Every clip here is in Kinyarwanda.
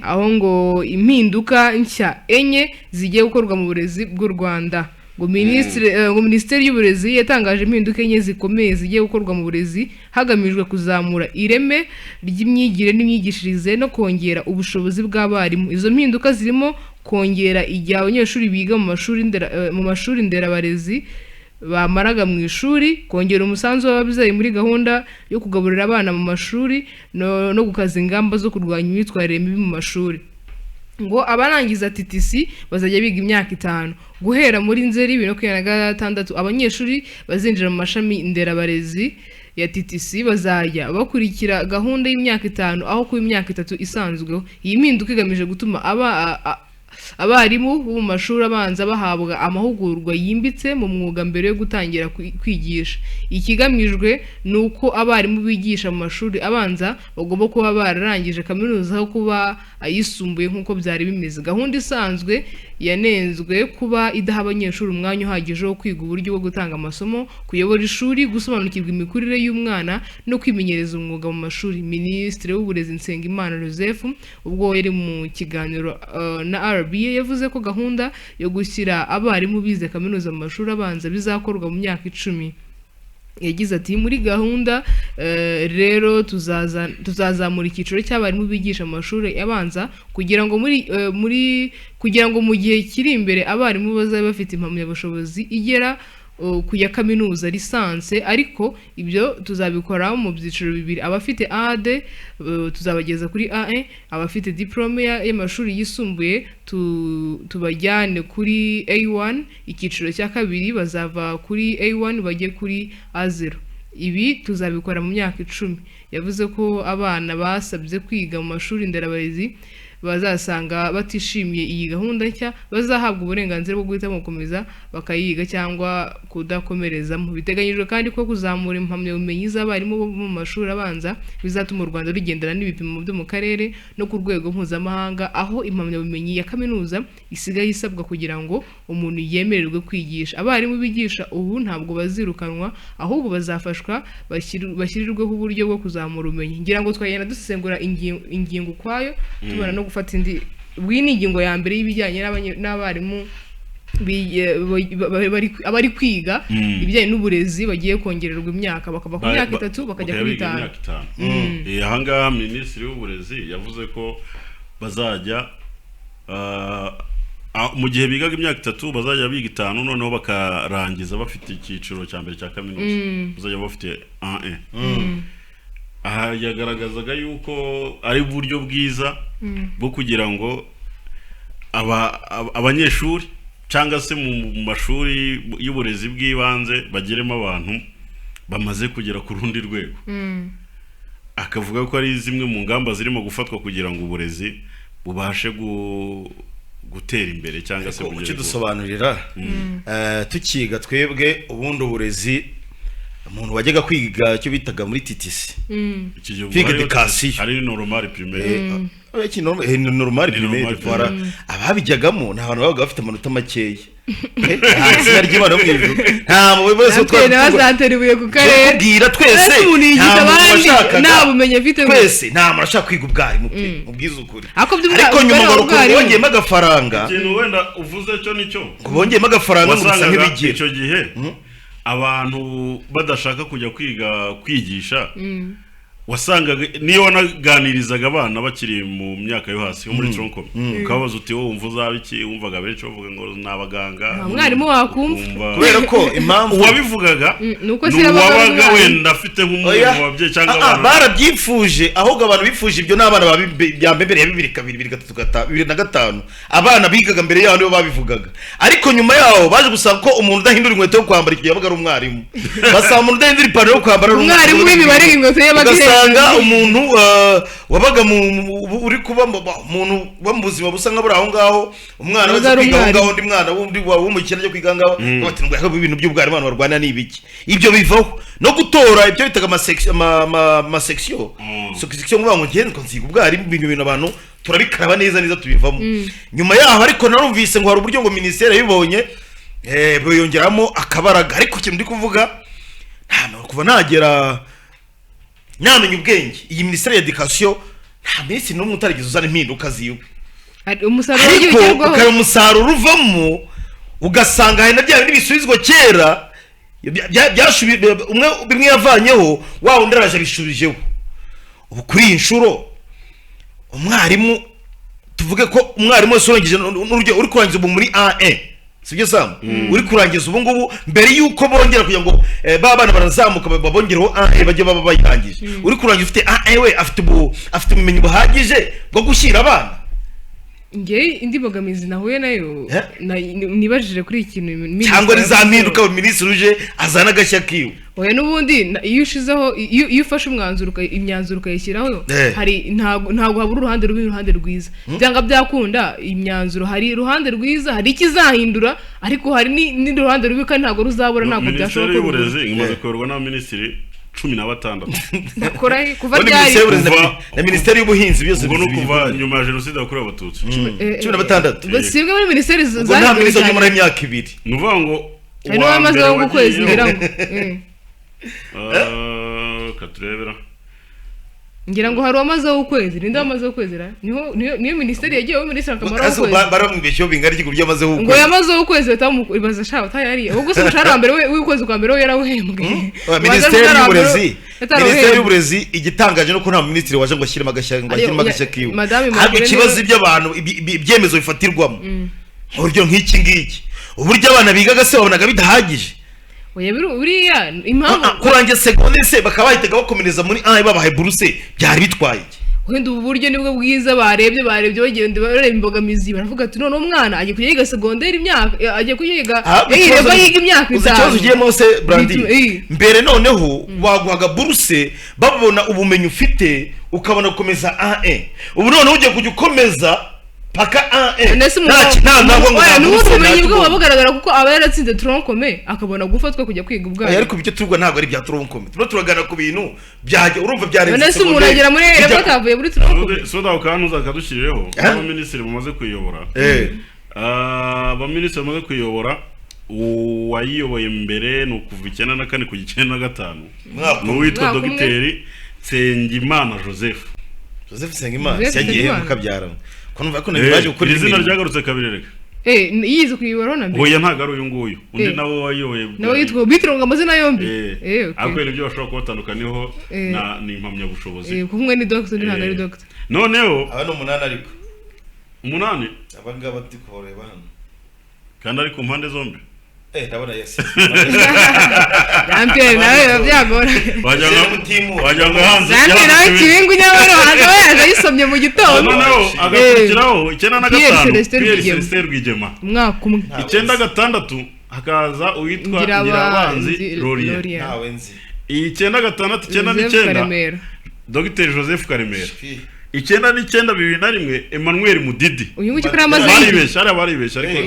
aho ngo impinduka nshya enye zigiye gukorwa mu burezi bw'u Rwanda. Ngo Minisiteri y'Uburezi yatangaje impinduka enye zikomeye zigiye gukorwa mu burezi hagamijwe kuzamura ireme ry'imyigire n'imyigishirize no kongera ubushobozi bw'abarimu. Izo mpinduka zirimo kongera igihe abanyeshuri biga mu mashuri nderabarezi bamaraga mu ishuri, kongera umusanzu w'ababyeyi muri gahunda yo kugaburira abana mu mashuri no gukaza ingamba zo kurwanya imyitwarire mibi mu mashuri. Ngo abarangiza TTC bazajya biga imyaka 5 guhera muri Nzeri 2026. Abanyeshuri bazinjira mu mashami nderabarezi ya TTC bazajya bakurikira gahunda y'imyaka 5 aho ku imyaka 3 isanzweho. Iyi mpinduka igamije gutuma abarimu bo mu mashuri abanza bahabwa amahugurwa yimbitse mu mwuga mbere yo gutangira kwigisha. Ikigamijwe nuko abarimu bigisha mu mashuri abanza bagomba kuba bararangije kaminuza aho kuba ayisumbuye nkuko byari bimeze. Gahunda isanzwe yanenzwe kuba idaha abanyeshuri umwanya uhagije wo kwiga uburyo bwo gutanga amasomo, kuyobora ishuri, gusobanukirwa imikurire y'umwana no kwimenyereza umwuga mu mashuri. Minisitiri w'Uburezi Nsengimana Joseph ubwo yari mu kiganiro na RBA yavuze ko gahunda yo gushyira abarimu bize kaminuza mu mashuri abanza bizakorwa mu myaka 10. Yagize ati muri gahunda rero tuzazamura icyiciro cy'abarimu bigisha mu mashuri abanza kugira ngo mu gihe kiri imbere abarimu bazabe bafite impamyabushobozi igera ku ya kaminuza lisanse, ariko ibyo tuzabikora mu byiciro bibiri. Abafite AD tuzabageza kuri A1, abafite diplome y'amashuri yisumbuye tubajyane kuri A1, icyiciro cya kabiri bazava kuri A1 bajye kuri A0. Ibi tuzabikora mu myaka 10. Yavuze ko abana basabye kwiga mu mashuri nderabarezi bazasanga batishimiye iyi gahunda nshya bazahabwa uburenganzira bwo guhitamo gukomeza bakayiga cyangwa kudakomerezamo. Biteganyijwe kandi ko kuzamura impamyabumenyi z'abarimu bo mu mashuri abanza bizatuma u Rwanda rugendana n'ibipimo byo mu karere no ku rwego mpuzamahanga, aho impamyabumenyi ya kaminuza isigaye isabwa kugira ngo umuntu yemererwe kwigisha. Abarimu bigisha ubu ntabwo bazirukanwa, ahubwo bazafashwa bashyirirweho uburyo bwo kuzamura ubumenyi. Ngira ngo twagenda dusesengura ingingo kwayo tubona no gufata indi bw'ingingo ya mbere y'ibijyanye n'abarimu abari kwiga ibijyanye n'uburezi bagiye kongererwa imyaka bakava ku myaka 3 bakajya kuri 5. Ahangaha Minisitiri w'Uburezi yavuze ko bazajya mu gihe bigaga imyaka 3 bazajya biga 5 noneho bakarangiza bafite icyiciro cya mbere cya kaminuza, bazajya bafite A1. Aha yagaragazaga yuko ari buryo bwiza bwo kugira ngo abanyeshuri cyangwa se mu mashuri y'uburezi bw'ibanze bagiremo abantu bamaze kugera ku rundi rwego. Akavuga ko ari zimwe mu ngamba zirimo gufatwa kugira ngo uburezi bubashe gutera imbere cyangwa se kugira dusobanurira tukiga twebwe ubundi uburezi umuntu wajyaga kwiga cyo bitaga muri TTC kwiga education ari normal primaire normal primaire para ababijyagamo nta bantu babaga bafite amanota makeya hasi ry'Imana mu ijuru nta mu bibazo twazateribuye ku karere kubwira twese nta bumenye afite twese nta murashaka kwiga ubwarimu mu bwizukuri ariko nyuma ngo bongeyemo agafaranga ikintu wenda uvuze cyo nicyo bongeyemo agafaranga ngo bisa nk'ibigiye icyo gihe abantu badashaka kujya kwigisha wasangaga niyo wanaganirizaga abana bakiri mu myaka yo hasi muri tronco ukabaza uti wowe umva uzabiki wumvaga benshi bavuga ngo nabaganga umwarimu wakumva kubera ko impamvu wabivugaga nuko wabaga wenda afite nk'umuntu wabye cyangwa abantu barabyifuje ahubwo abantu bifuje ibyo n'abana babembere ya 2005 abana bigaga mbere yaho nibo babivugaga, ariko nyuma yaho baje gusanga ko umuntu udahindura inkweto yo kwambara igihe yabaga ari umwarimu basaba umuntu udahindura ipantaro yo kwambara ari umwarimu w'imibare inkweto y'abaga usanga umuntu wabaga uri kuba umuntu bamubuzima busa nk'aburi aho ngaho umwana waza kwiga aho ngaho undi mwana wundi w'umukene cyo kwiga ngaho bati ngo yakaba ibintu by'ubwari abantu barwana n'ibiki ibyo bivaho no gutora ibyo bitaga ama section ngo ngende ko nziga ubwari ibintu abantu turabikaraba neza tubivamo nyuma yaho, ariko narumvise ngo hari uburyo ngo ministeri yabibonye bayongeramo akabaraga, ariko ikintu ndi kuvuga nta kuva nagera nyamenye ubwenge iyi ministeri ya education nta minsi n'umwe utarigeze uzana impinduka ziwe umusaruro wagiye ariko ugerwaho ukaba umusaruro uvamo ugasanga hari na bya bindi bisubizwa kera bimwe yavanyeho wa wundi araje abishubijeho. ubu kuri iyi nshuro umwarimu tuvuge ko umwarimu wese urangije n'urugero uri kurangiza ubu muri A1 sibyo Sam uri kurangiza ubu ngubu mbere yuko bongera kugira ngo ba bana barazamuka babongereho A1 bajye baba bayangije uri kurangiza ufite A1 we afite ubumenyi buhagije bwo gushyira abana. nge indi mbogamizi nahuye nayo nibajije kuri ikintu cyangwa rizampinduka minisitiri uje azana agashya kiwe. oya n'ubundi iyo ushizeho iyo ufashe imyanzuro ukayishyiraho hari ntabwo habura uruhande rubi n'uruhande rwiza byanga byakunda imyanzuro hari uruhande rwiza hari ikizahindura ariko hari n'uruhande rubi kandi ntabwo ruzabura ntabwo byashoboka. Minisiteri y'uburezi imaze kuyoborwa n'abaminisitiri 16 nakora kuva ryari na minisiteri y'ubuhinzi byose ubwo no kuva nyuma ya jenoside yakorewe abatutsi 16 sibwe muri minisiteri nta minisitiri nyuma y'imyaka 2 nuvuga ngo hari n'abamazeho ukwezi ngira ngo katurebera ngira ngo hari uwamazeho ukwezi ninde wamazeho ukwezi niyo minisiteri yagiyeho minisitiri akamara ukwezi baramwibeshyeho bingana iki kubyo amazeho ukwezi ngo yamazeho ukwezi batamubaza shaka utayariye ubwo se umushahara wa mbere w'ukwezi kwa mbere we yarawuhembwe. minisiteri y'uburezi igitangaje nuko nta minisitiri waje ngo ashyiremo agashya kiwe ahubwo ikibazo iby'abantu ibyemezo bifatirwamo urugero nk'iki ngiki uburyo abana bigaga se babonaga bidahagije. oya buriya impamvu kurangiza segonderi se bakaba bahitaga bakomereza muri A babahaye buruse byari bitwaye iki wenda ubu buryo nibwo bwiza barebye bagenda bareba imbogamizi baravuga ati none umwana agiye kujya yiga segonderi imyaka agiye kuyiga yiga imyaka 5 ikibazo ugiyemo se Brandi mbere noneho waguhaga buruse babona ubumenyi ufite ukabona gukomeza A1 ubu noneho ugiye kujya ukomeza paka n'ubumenyi bwo bugaragara kuko aba yaratsinze troncome akabona gufatwa kujya kwiga ubwayo. ariko ibyo turwa ntabwo ari bya troncome turagana ku bintu byajya urumva byarenze none se umuntu agera muri report avuye muri troncome soda ukanuza kadushyirireho abaminisitiri bamaze kuyobora abaminisitiri bamaze kuyobora uwayiyoboye mbere ni ukuva 94 kugera 95 n'uwitwa dogiteri Nsengimana Joseph Nsengimana yagiye mu kabyarana kunumva ko nabaje gukora izina ryagarutse kabirereka yize kuyibora na mbere oya ntago ari uyu nguyu undi nawe wayoboye nawe yitwa Bitronga amazina yombi akwere ibyo bashobora kubatandukaniho na impamya bushobozi kumwe ni doctor ntago ari doctor noneho aba no 8 ariko 8 abangaba bati kureba hano kandi ari ku mpande zombi ndabona yes Jean-Pierre nawe byagora wajyanga hanze Jean-Pierre nawe kibingu nyabaro hano yaje yisomye mu gitondo noneho agakurikiraho 95 Pierre Celestin Rwigema umwaka umwe 96 hakaza uwitwa Ngirabanzi Laurien nawe nzi 96 99 Dr Joseph Karemera 99 2001 Emmanuel Mudidi uyu nguyu kuri amaze baribesha ariko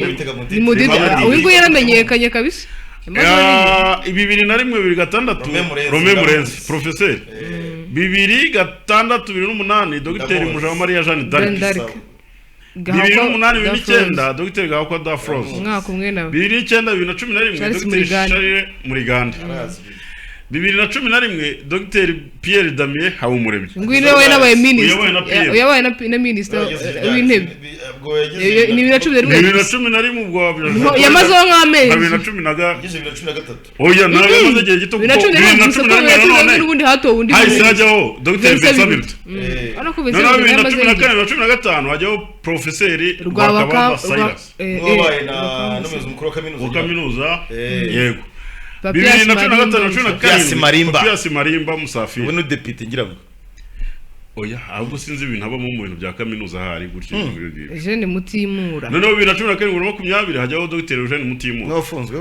ni Mudidi uyu nguyu yaramenyekanye kabisa 2001 2006 Rome Murenzi professeur 2006 2008 Dr Mujama Maria Jeanne d'Arc 2008 2009 Dr Gahakwa Dafros umwaka umwe nawe 2009 2011 Dr Charles Murigande 2011 Dr Pierre Damien Habumuremyi ngwino we nabaye minister yabaye na minister w'intebe ni 2011 ubwo yamaze nk'amezi 2013 oya nawe yamaze gihe gito 2011 n'ubundi hato undi hahise hajyaho Dr Vincent ana ko Vincent 2014 hajyaho professeur Rwabakamba Cyrus wabaye na n'umuyobozi mukuru wa kaminuza yego Papias Marimba Musafiri ubu n'udepite ngira ngo oya ahubwo sinzi ibintu habamo mu bintu bya kaminuza hari gutyo Eugene Mutimura noneho 2017 hajyaho Dr Eugene Mutimura n'afunzwe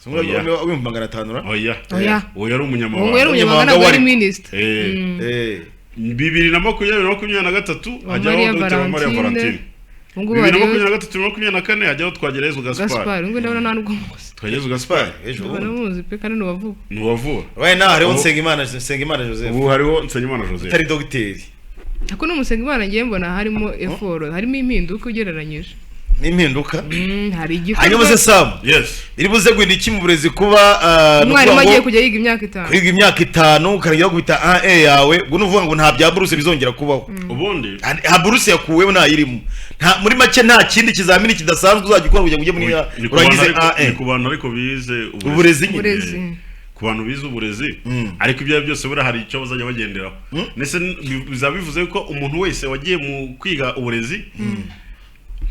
w'ibihumbi 500 oya ari umunyamabanga wari minister 2023 hajyaho Dr Maria Valentine 2023 hajyaho Twagirayezu Gaspard ngo ndabona nta nubwo muzi Twagirayezu Gaspard banamuzi pe kandi nuwavuga waye na hariho Nsengimana Joseph ubu hariho Nsengimana Joseph atari dogiteri ako no Nsengimana ngiye mbona harimo effort harimo impinduka ugereranyije n'impinduka hari igikorwa hanyuma se Sam yes iri buze guhinda iki mu burezi kuba umwarimu agiye kujya yiga imyaka 5 kwiga imyaka 5 ukarangira kubita A yawe ngo nuvuga ngo nta bya buruse bizongera kubaho ubundi ha buruse yakuweho ntayirimo nta muri make nta kindi kizamini kidasanzwe uzajya ukora kujya muri urangize A ku bantu ariko bize uburezi ku bantu bize uburezi ariko ibyo byose bura hari icyo bazajya bagenderaho nese bizabivuze ko umuntu wese wagiye mu kwiga uburezi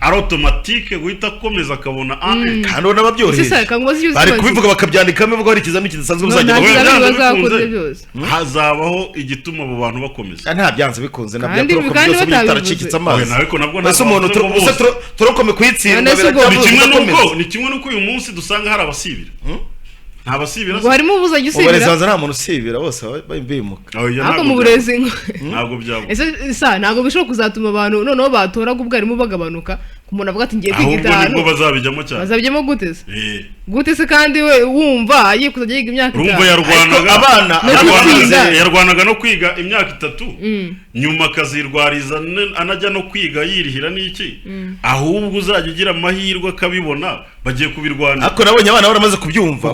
ari automatique guhita akomeza akabona kandi ona babyoroheje bari kubivuga bakabyandikamo bivuga hari ikizamini kidasanzwe bazajya hazabaho igituma abo bantu bakomeza nta byanze bikunze nabyo byose bitaracikitse amazi ariko nabwo nase umuntu turokome kwitsinda ni kimwe nuko uyu munsi dusanga hari abasibira nta basibira ngo harimo ubuza gisibira uburezi hanze nta muntu usibira bose bimuka ariko mu burezi ntabwo byabo ese ntabwo bishobora kuzatuma abantu noneho batoraga ubwarimu bagabanuka ku muntu avuga ati ngiye kwiga 5 ahubwo bazabijyamo cyane bazabijyamo gute se gute se kandi we wumva agiye kuzajya yiga imyaka 5 urumva yarwanaga abana yarwanaga no kwiga imyaka 3 nyuma akazirwariza anajya no kwiga yirihira n'iki ahubwo uzajya ugira amahirwe akabibona bagiye kubirwanira ariko nabonye abana baramaze kubyumva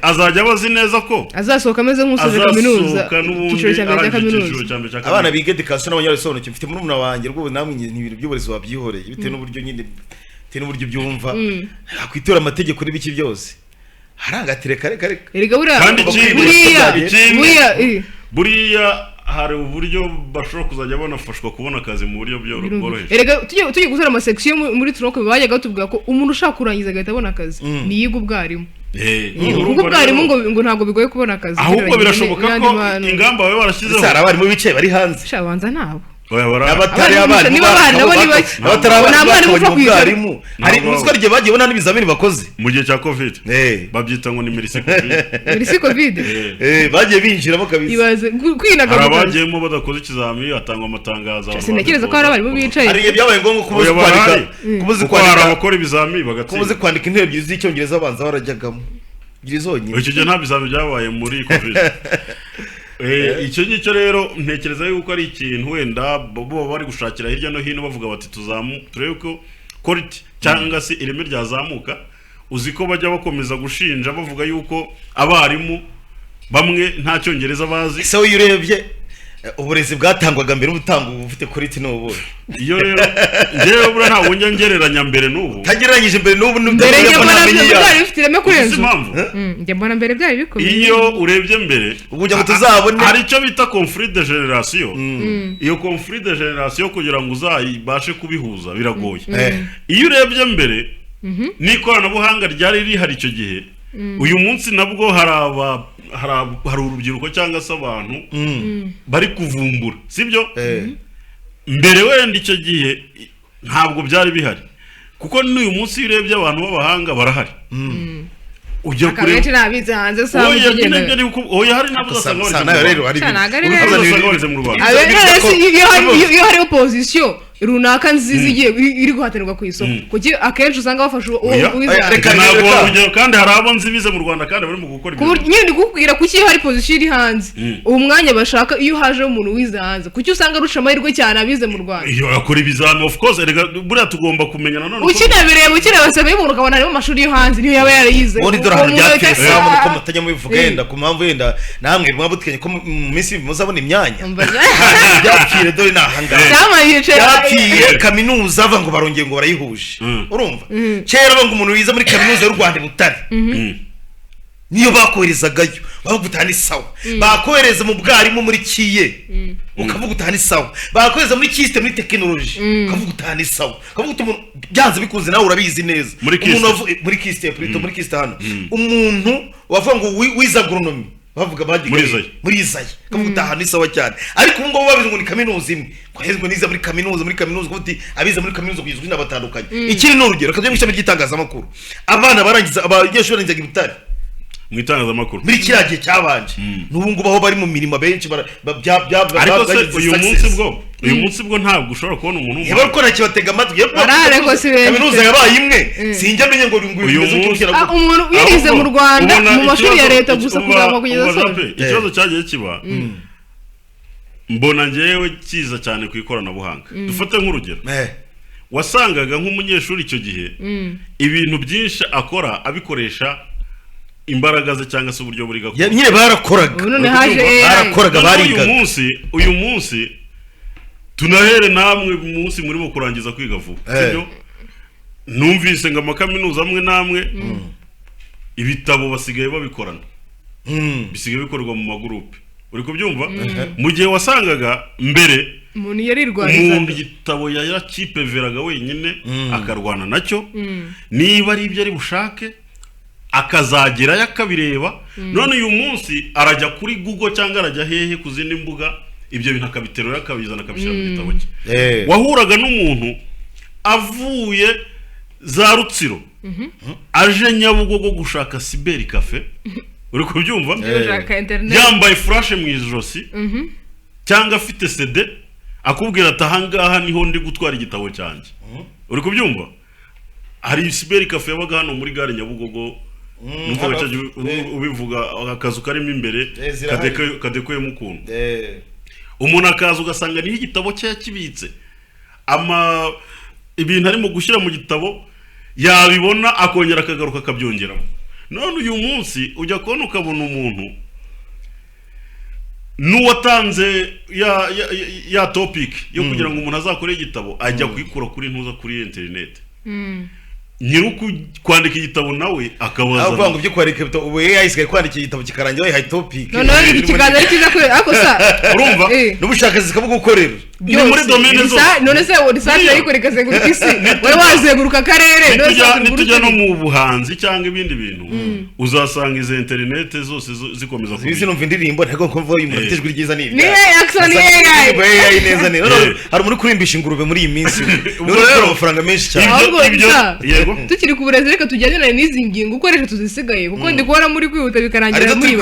azajya abazi neza ko azasohoka ameze nk'usoje kaminuza icyiciro cya mbere cya kaminuza abana biga education n'abanyarusobanukirwa mfite muri umuna wanjye rwo namwe ibintu by'uburezi wabyihoreye bitewe n'uburyo nyine bitewe n'uburyo byumva akwitora amategeko n'ibiki byose harangatire kare erega buriya hari uburyo bashobora kuzajya banafashwa kubona akazi mu buryo bworoheje erega tujye gusura amasection muri Turoke bajyaga batubwira ko umuntu ushaka kurangiza agahita abona akazi ni yiga ubwarimu ubwarimu ngo ntabwo bigoye kubona akazi ahubwo birashoboka ko ingamba bawe barashyizeho hari abarimu bicaye bari hanze shabanza nabo abatari abarimu ubwarimu hari umuswa rye bagiye bona n'ibizamini bakoze mu gihe cya covid babyita ngo ni merisi covid bagiye binjira bakabisa ibaze kwinaga hari abagiyemo badakoze ikizamini atangwa amatangazo sintekereza ko hari abarimu bicaye hari byabaye ngombwa kubuza kwandika abakora ibizamini bagatsinda kubuza kwandika intebe ebyiri z'icyongereza abanza barajyagamo ebyiri zonyine icyo gihe nta bizamini byabaye muri covid icyo ngicyo rero ntekereza yuko ari ikintu wenda bo bari gushakira hirya no hino bavuga bati turebe ko quality cyangwa se ireme ryazamuka uzi ko bajya bakomeza gushinja bavuga yuko abarimu bamwe nta cyongereza bazi ese iyo urebye uburezi bwatangwaga mbere ubutanga ufite quality n'ubu iyo rero ngewe bura nta wunye ngereranya mbere n'ubu tagereranyije mbere n'ubu mbere byari bifite ireme kurenza njye mbona mbere byari bikomeye iyo urebye mbere ubujya ngo tuzabone hari icyo bita conflit de generation iyo conflit de generation kugira ngo uzayibashe kubihuza biragoye iyo urebye mbere n'ikoranabuhanga ryari rihari icyo gihe uyu munsi nabwo hari urubyiruko cyangwa se abantu bari kuvumbura sibyo mbere wenda icyo gihe ntabwo byari bihari kuko n'uyu munsi iyo urebye abantu b'abahanga barahari ujya kureba akenshi nabize hanze saa oya hari nabo usanga rero hari mu Rwanda iyo hari opposition runaka nziza igiye iri guhatanirwa ku isoko kuki akenshi usanga bafasha uwizana kandi hari abo nzi bize mu Rwanda kandi bari mu gukora ibyo nyine ndikubwira kuki hari position iri hanze uwo mwanya bashaka iyo haje umuntu wize hanze kuki usanga arusha amahirwe cyane abize mu Rwanda iyo akora ibizami of course buriya tugomba kumenya nanone ukinabasabe umuntu ukabona ari mu mashuri yo hanze niyo yaba yarayize muri dorahano byatese ko mutajya mubivuga yenda ku mpamvu yenda namwe mwabutkanye ko mu minsi muzabona imyanya byapfire dore nahanga kaminuza ava ngo barongeye ngo barayihuje urumva kera banga umuntu wiza muri kaminuza y'u Rwanda Butare niyo bakoherezagayo bavuga utani sawa bakohereza mu bwarimu muri kiye ukavuga utani sawa bakohereza muri kiste muri technology ukavuga utani sawa ukavuga umuntu byanze bikunze nawe urabizi neza umuntu muri kiste muri kiste hano umuntu wavuga ngo wiza agronomy bavuga muri Izayi kavuga utaha ni sawa cyane ariko ubu ngo babize ngo ni kaminuza imwe kwahezwe niza muri kaminuza kuti abize muri kaminuza kugizwe n'abatandukanye ikiri n'urugero kaje mwishami gitangazamakuru abana barangiza abanyeshuri barangiza Butare mu itangazamakuru muri kiragiye cyabanje n'ubu ngo baho bari mu mirimo benshi ariko se uyu munsi bwo ntabwo ushobora kubona umuntu yaba ko nakibatega amatwi kaminuza yabaye imwe sinjya menye ngo umuntu wirize mu Rwanda mu mashuri ya leta gusa kuzama kugeza sose ikibazo cyagiye kiba mbona ngewe kiza cyane ku ikoranabuhanga dufate nk'urugero wasangaga nk'umunyeshuri icyo gihe ibintu byinshi akora abikoresha imbaraga ze cyangwa se uburyo buri gakondo nyine barakoraga bariga. uyu munsi tunahere namwe munsi murimo kurangiza kwiga vuba sibyo numvise ngo amakaminuza amwe namwe ibitabo basigaye babikorana bisigaye bikorwa mu magurupe uri kubyumva mu gihe wasangaga mbere umuntu igitabo yarakipeveraga wenyine akarwana nacyo niba ari ibyo ari bushake akazagera yakabireba none uyu munsi arajya kuri Google cyangwa arajya hehe ku zindi mbuga ibyo bintu akabiterura akabizana akabishyira mu gitabo cye wahuraga n'umuntu avuye za Rutsiro aje Nyabugogo gushaka Cyber Cafe uri kubyumva yambaye flash mu ijosi cyangwa afite CD akubwira ati ahangaha niho ndi gutwara igitabo cyanjye uri kubyumva hari Cyber Cafe yabaga hano muri gare Nyabugogo nuko bacaje ubivuga akazu karimo imbere kadekuyemo ukuntu umuntu akaza ugasanga niho igitabo cye yakibitse ibintu arimo gushyira mu gitabo yabibona akongera akagaruka akabyongeramo none uyu munsi ujya kubona ukabona umuntu n'uwatanze ya topic yo kugira ngo umuntu azakore igitabo ajya kuyikura kuri ntuza kuri internet nyiruku kwandika igitabo nawe akabaza avuga ngo byo kwandika ubu yayisigaye kwandika igitabo kikarangira yayi topic none ikiganza ari kiza kwe ako sa urumva n'ubushakashatsi kabugukorera ni muri domaine zo none se research yayikoreka zenguruka isi wewe wazenguruka akarere nitujya no mu buhanzi cyangwa ibindi bintu uzasanga izo internet zose zikomeza kuba izi numva indirimbo ntago kumva uyu muntu tejwe ryiza ni ni action AI neza ne hari muri kurimbisha ingurube muri iyi minsi rero amafaranga menshi cyane tukiri ku burezi reka tujyane n'izi ngingo ukoresha tuzisigaye kuko ndi kubona muri kwihuta bikarangira muri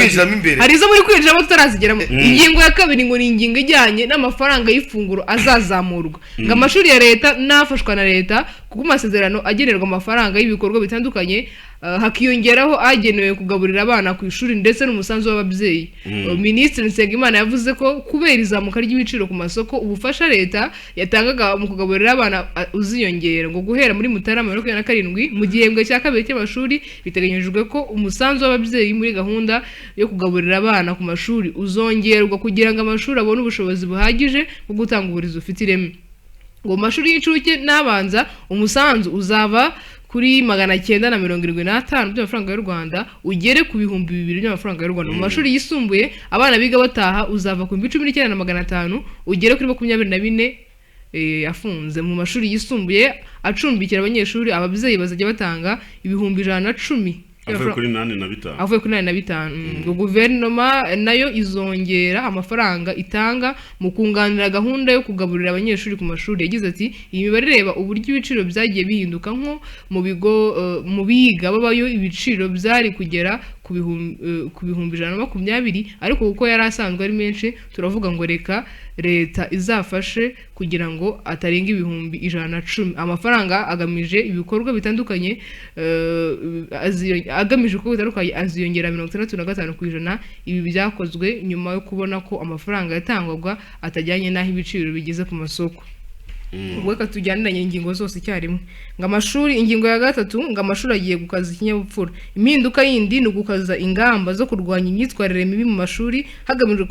hari izo muri kwinjiramo tutarazigeramo ingingo ya kabiri ngo ni ingingo ijyanye n'amafaranga y'ifunguro azazamurwa ngo amashuri ya leta nafashwa na leta kuko amasezerano agenerwa amafaranga y'ibikorwa bitandukanye hakiyongeraho agenewe kugaburira abana ku ishuri ndetse n'umusanzu w'ababyeyi Minisitiri Nsengimana yavuze ko kubera izamuka ry'ibiciro ku masoko ubufasha leta yatangaga mu kugaburira abana uziyongera ngo guhera muri Mutarama 2027 mu gihembwe cya kabiri cy'amashuri biteganyijwe ko umusanzu w'ababyeyi muri gahunda yo kugaburira abana ku mashuri uzongerwa kugira ngo amashuri abone ubushobozi buhagije bwo gutanga uburezi bufite ireme ngo mashuri y'incuke n'abanza umusanzu uzava kuri 975 by'amafaranga y'u Rwanda ugere ku 2000 by'amafaranga y'u Rwanda mu mashuri yisumbuye abana biga bataha uzava ku 19500 ugere kuri 24 afunze mu mashuri yisumbuye acumbikira abanyeshuri ababyeyi bazajya batanga 110 avuye kuri 85 avuye kuri 85 ngo guverinoma nayo izongera amafaranga itanga mu kunganira gahunda yo kugaburira abanyeshuri ku mashuri yagize ati iyi mibare reba uburyo ibiciro byagiye bihinduka nko mu bigo mu biga babayo ibiciro byari kugera ku bihumbi 120 ariko kuko yari asanzwe ari menshi turavuga ngo reka leta izafashe kugira ngo atarenga ibihumbi 110 amafaranga agamije ibikorwa bitandukanye agamije uko bitandukanye aziyongera 65% ibi byakozwe nyuma yo kubona ko amafaranga yatangwaga atajyanye n'aho ibiciro bigeze ku masoko ubwo katujyaniranye ingingo zose icyarimwe ngo amashuri ingingo ya gatatu ngo amashuri agiye gukaza ikinyabupfura impinduka yindi ni ugukaza ingamba zo kurwanya imyitwarire mibi mu mashuri hagamijwe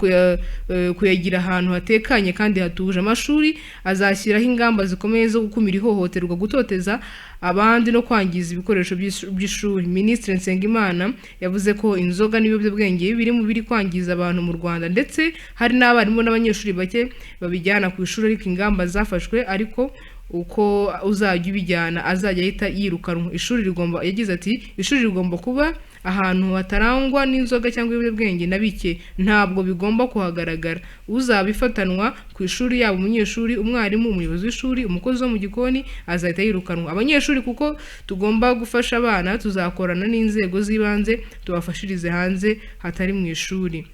kuyagira ahantu hatekanye kandi hatuje amashuri azashyiraho ingamba zikomeye zo gukumira ihohoterwa gutoteza abandi no kwangiza ibikoresho by'ishuri Minisitiri Nsengimana yavuze ko inzoga n'ibiyobyabwenge biri mu biri kwangiza abantu mu Rwanda ndetse hari n'abarimu n'abanyeshuri bake babijyana ku ishuri ariko ingamba zafashwe ariko uko uzajya ubijyana azajya ahita yirukanwa ishuri rigomba yagize ati ishuri rigomba kuba ahantu hatarangwa n'inzoga cyangwa ibiyobyabwenge na bike ntabwo bigomba kuhagaragara uzabifatanwa ku ishuri yaba umunyeshuri umwarimu umuyobozi w'ishuri umukozi wo mu gikoni azahita yirukanwa abanyeshuri kuko tugomba gufasha abana tuzakorana n'inzego z'ibanze tubafashirize hanze hatari mu ishuri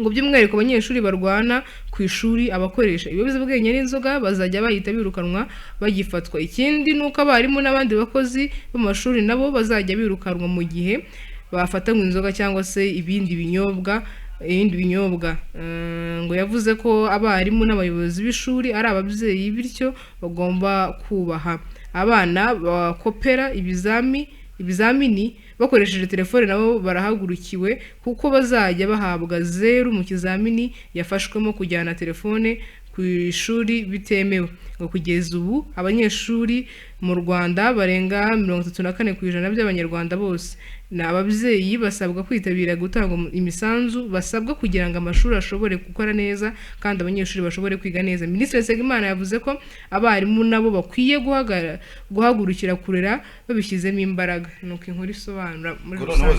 ngo by'umwihariko abanyeshuri barwana ku ishuri abakoresha ibiyobyabwenge n'inzoga bazajya bahita birukanwa bagifatwa ikindi nuko abarimu n'abandi bakozi b'amashuri nabo bazajya birukanwa mu gihe bafatanywe inzoga cyangwa se ibindi binyobwa ibindi binyobwa. Ngo yavuze ko abarimu n'abayobozi b'ishuri ari ababyeyi bityo bagomba kubaha abana bakopera ibizamini bakoresheje telefone nabo barahagurukiwe kuko bazajya bahabwa 0 mu kizamini yafashwemo kujyana telefone ku ishuri bitemewe. Ngo kugeza ubu abanyeshuri mu Rwanda barenga 34% by'abanyarwanda bose ni ababyeyi basabwa kwitabira gutanga imisanzu basabwa kugira ngo amashuri ashobore gukora neza kandi abanyeshuri bashobore kwiga neza. Minisitiri Nsengimana yavuze ko abarimu nabo bakwiye guhagurukira kurera babishyizemo imbaraga. Nuko inkuru isobanura muri rusange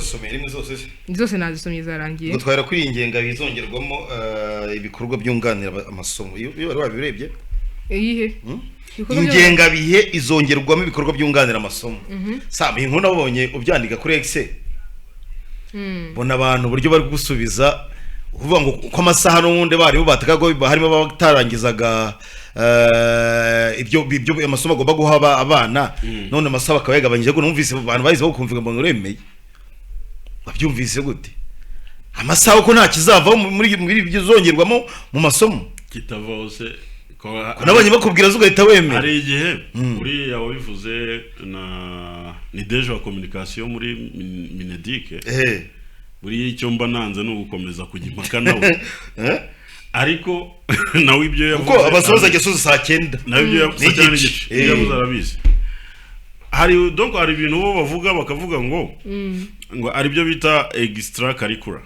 zose nazisomye zarangiye. Gutwara kuri ingenga bizongerwamo ibikorwa byunganira amasomo. Iyo bari wabirebye iyihe ingenga bihe izongerwamo ibikorwa byunganira amasomo. Saba inkuru nabonye ubyandika kuri Excel. Bona abantu buryo bari gusubiza uvuga ngo ko amasaha n'ubundi bari batakago harimo batarangizaga ibyo amasomo agomba guha abana none amasaha bakayagabanyije ko numvise abantu bahize bakumvira ngo uremeye babyumvise gute amasaha ko nta kizava muri bizongerwamo mu masomo kitavose nabonye bakubwira zugahita wemera. Hari igihe uriya wabivuze ni deje wa communication muri Mineduc buri icyo mba nanze no gukomeza kujya impaka nawe ariko nawe ibyo yavuze uko abasoza agesoza saa 9 nawe ibyo yavuze arabizi. Hari donc hari ibintu bo bavuga bakavuga ngo ari byo bita extra curricular.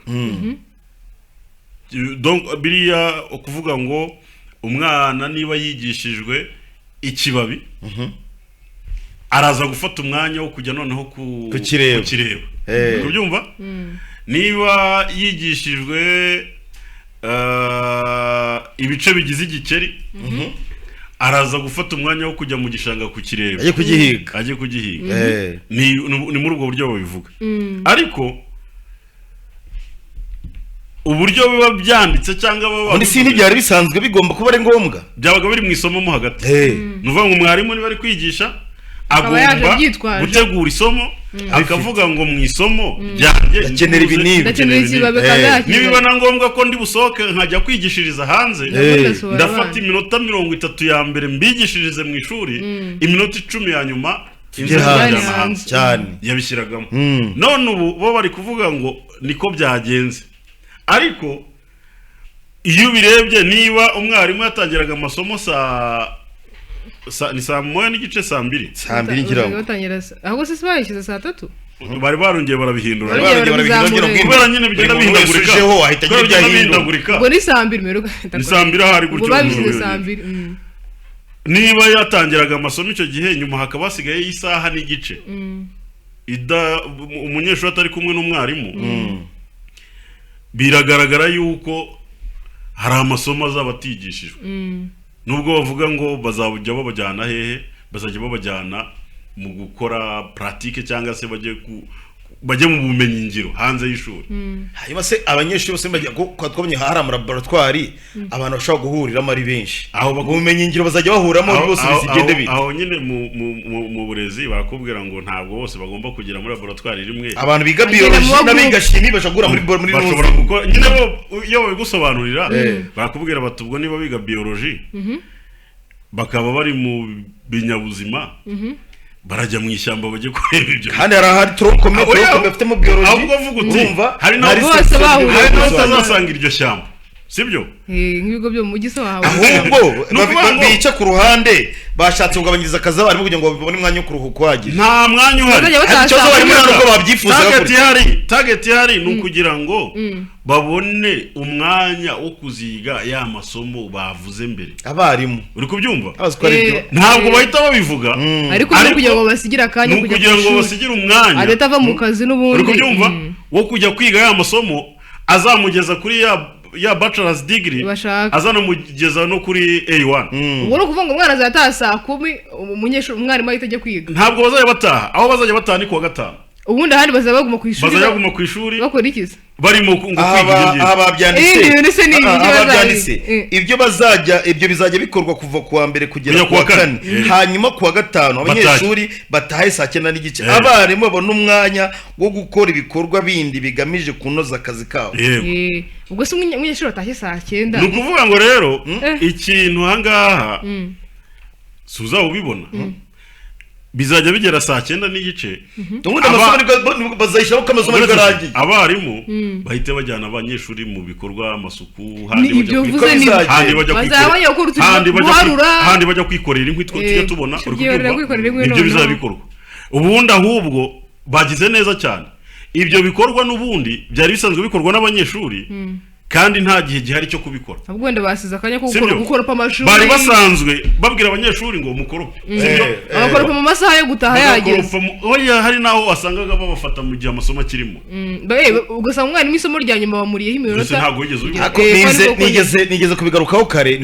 Donc biriya kuvuga ngo umwana niba yigishijwe ikibabi araza gufata umwanya wo kujya noneho kukireba kubyumva. Niba yigishijwe ibice bigize igikeri araza gufata umwanya wo kujya mu gishanga kukireba ajye kugihiga. Ni muri ubwo buryo babivuga. Ariko uburyo biba byanditse cyangwa baba undi sini byari bisanzwe bigomba kuba ari ngombwa byabaga biri mu isomo mo hagati. Nuvuga ngo mwarimu niba ari kwigisha agomba gutegura isomo akavuga ngo mu isomo byanjye niba na ngombwa ko ndi busohoke nkajya kwigishiriza hanze ndafata iminota 30 ya mbere mbigishirize mu ishuri iminota 10 ya nyuma cyane yabishyiragamo. None ubu bo bari kuvuga ngo niko byagenze. Ariko iyo birebye niba umwarimu yatangiraga amasomo ni saa 1 n'igice saa 2 ngira ahubwo se bayishyize saa 3 bari barongeye barabihindura kubera nyine bigenda bihindagurika ngo ni saa 2 ni saa 2 hari gutyo babishyize saa 2. niba yatangiraga amasomo icyo gihe nyuma hakaba hasigaye isaha n'igice umunyeshuri atari kumwe n'umwarimu biragaragara yuko hari amasomo azabatigishijwe. Nubwo bavuga ngo bazajya babajyana hehe bazajya babajyana mu gukora pratique cyangwa se bajye mu bumenyi ngiro hanze y'ishuri. Hanyuma se abanyeshuri bose bajya twabonye hari laboratoire abantu bashobora guhuriramo ari benshi aho bumenyi ngiro bazajya bahuramo bose bizigende bite. Aho nyine mu burezi barakubwira ngo ntabwo bose bagomba kugira muri laboratoire rimwe. Abantu biga biology n'abiga chimie bashagura muri bashobora gukora nyine iyo babigusobanurira barakubwira bati ubwo niba biga biology bakaba bari mu binyabuzima barajya mu ishyamba bajye kureba ibyo kandi hari troncome bafite mu biology ahubwo vuga uti hari bose bahuriye bazasanga iryo shyamba sibyo nk'ibigo byo mu giso wawe ahubwo bica ku ruhande bashatse kugabanyiriza akazi barimo kugira ngo babone umwanya wo kuruhuka wagiye nta mwanya uhari ikibazo barimo nuko babyifuza target yari ni ukugira ngo babone umwanya wo kuziga ya masomo bavuze mbere abarimu uri kubyumva ntabwo bahita babivuga ariko kugira ngo basigire akanya kugira ngo basigire umwanya adeta ava mu kazi n'ubundi uri kubyumva wo kujya kwiga ya masomo azamugeza kuri ya bachelor's degree azana mugeza no kuri A1. Ubwo no kuvuga ngo umwana azataha saa 10 umunyeshuri umwarimu ahita ajya kwiga ntabwo bazajya bataha aho bazajya bataha ni kuwa gatanu ubundi ahandi bazaba baguma ku ishuri bazajya baguma ku ishuri bakora iki se barimo kwiga ababyanditse ibyo bazajya ibyo bizajya bikorwa kuva kuwa mbere kugera kuwa kane hanyuma kuwa gatanu abanyeshuri batahe saa 9:30 abarimu babona umwanya wo gukora ibikorwa bindi bigamije kunoza akazi kabo ubwo se umunyeshuri atashye saa 9 ni ukuvuga ngo rero ikintu ahangaha suza ubibona bizajya bigera saa 9:30 ubundi amasomo bazayishyiraho ko amasomo yarangiye abarimu bahite bajyana abanyeshuri mu bikorwa amasuku handi bajya kwikorera inkwi tujya tubona ibyo bizaba bikorwa ubundi ahubwo bagize neza cyane ibyo bikorwa n'ubundi byari bisanzwe bikorwa n'abanyeshuri kandi nta gihe gihari cyo kubikora ahubwo wenda basize akanya ko gukoropa amashuri bari basanzwe babwira abanyeshuri ngo mukorope abakoropa mu masaha yo gutaha yageze oya hari naho wasangaga babafata mu gihe amasomo akirimo ugasanga umwarimu isomo rya nyuma bamuriyeho iminota ntabwo wigeze nigeze kubigarukaho kare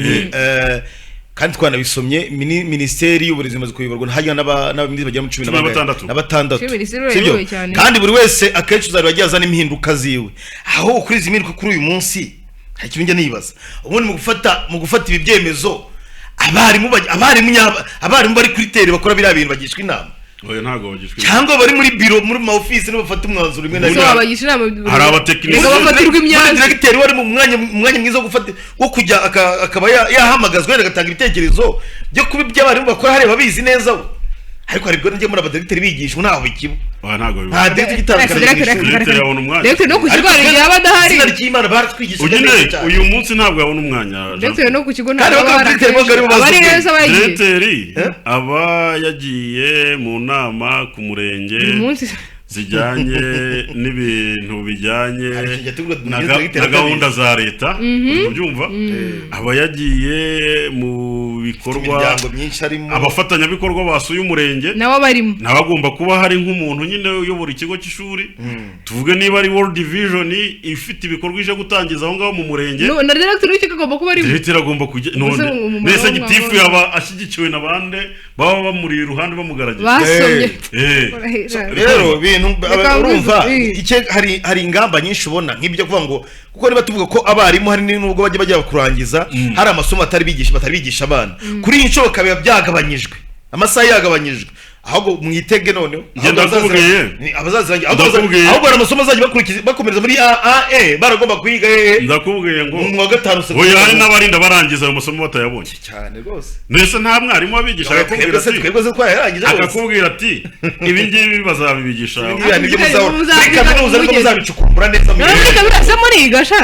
kandi twanabisomye minisiteri y'uburezi imaze kubibarwa hajya n'abaminisitiri bagera mu 16 sibyo kandi buri wese akenshi uzari wagiye azana impinduka ziwe aho ukuriza impinduka kuri uyu munsi hari ikintu njya nibaza ubundi mu gufata ibi byemezo abarimu bari kuri tere bakora biriya bintu bagishwa inama oya ntago bagishwe cyangwa bari muri biro muri ma office n'abafata umwanzuro rimwe na rimwe bagisha inama hari abatekinisiye bafatirwa imyanzuro directeur wari mu mwanya mwiza wo gufata wo kujya akaba yahamagazwa agatanga ibitekerezo byo kuba by'abarimu bakora hareba bizi neza ariko hari bwo njye muri abadirecteur bigishwa ntaho bikibo ntago biba nta directeur gitandukanye directeur yabona umwanya directeur no ku kigo yaba adahari izina ry'Imana baratwigisha uyu munsi ntabwo yabona umwanya directeur no ku kigo ntabwo abari neza bagiye directeur aba yagiye mu nama ku murenge zijyanye n'ibintu bijyanye na gahunda za leta ubyumva aba yagiye mu bikorwa abafatanyabikorwa basuye umurenge nawe barimo nawe agomba kuba hari nk'umuntu nyine uyobora ikigo cy'ishuri tuvuge niba ari World Division ifite ibikorwa ije gutangiza aho ngaho mu murenge na directeur w'iki agomba kuba arimo directeur agomba kujya none mbese gitifu yaba ashyigikiwe n'abande baba bamuri iruhande bamugaragiye basomye rero urumva hari ingamba nyinshi ubona nk'ibyo kuvuga ngo kuko niba tuvuga ko abarimu hari n'ubwo bajya kurangiza hari amasomo batari bigisha abana kuri iyi nshuro biba byagabanyijwe amasaha yagabanyijwe ahubwo mwitege noneho ahubwo hari amasomo azajya bakomereza muri AAE baragomba kwiga ndakubwiye ngo mu wa gatanu oya hari n'abarinda barangiza ayo masomo batayabonye cyane rwose mbese nta mwarimu wabigisha akakubwira ati ibi ngibi bazabibigisha nibyo kaminuza ariko muzabicukumbura neza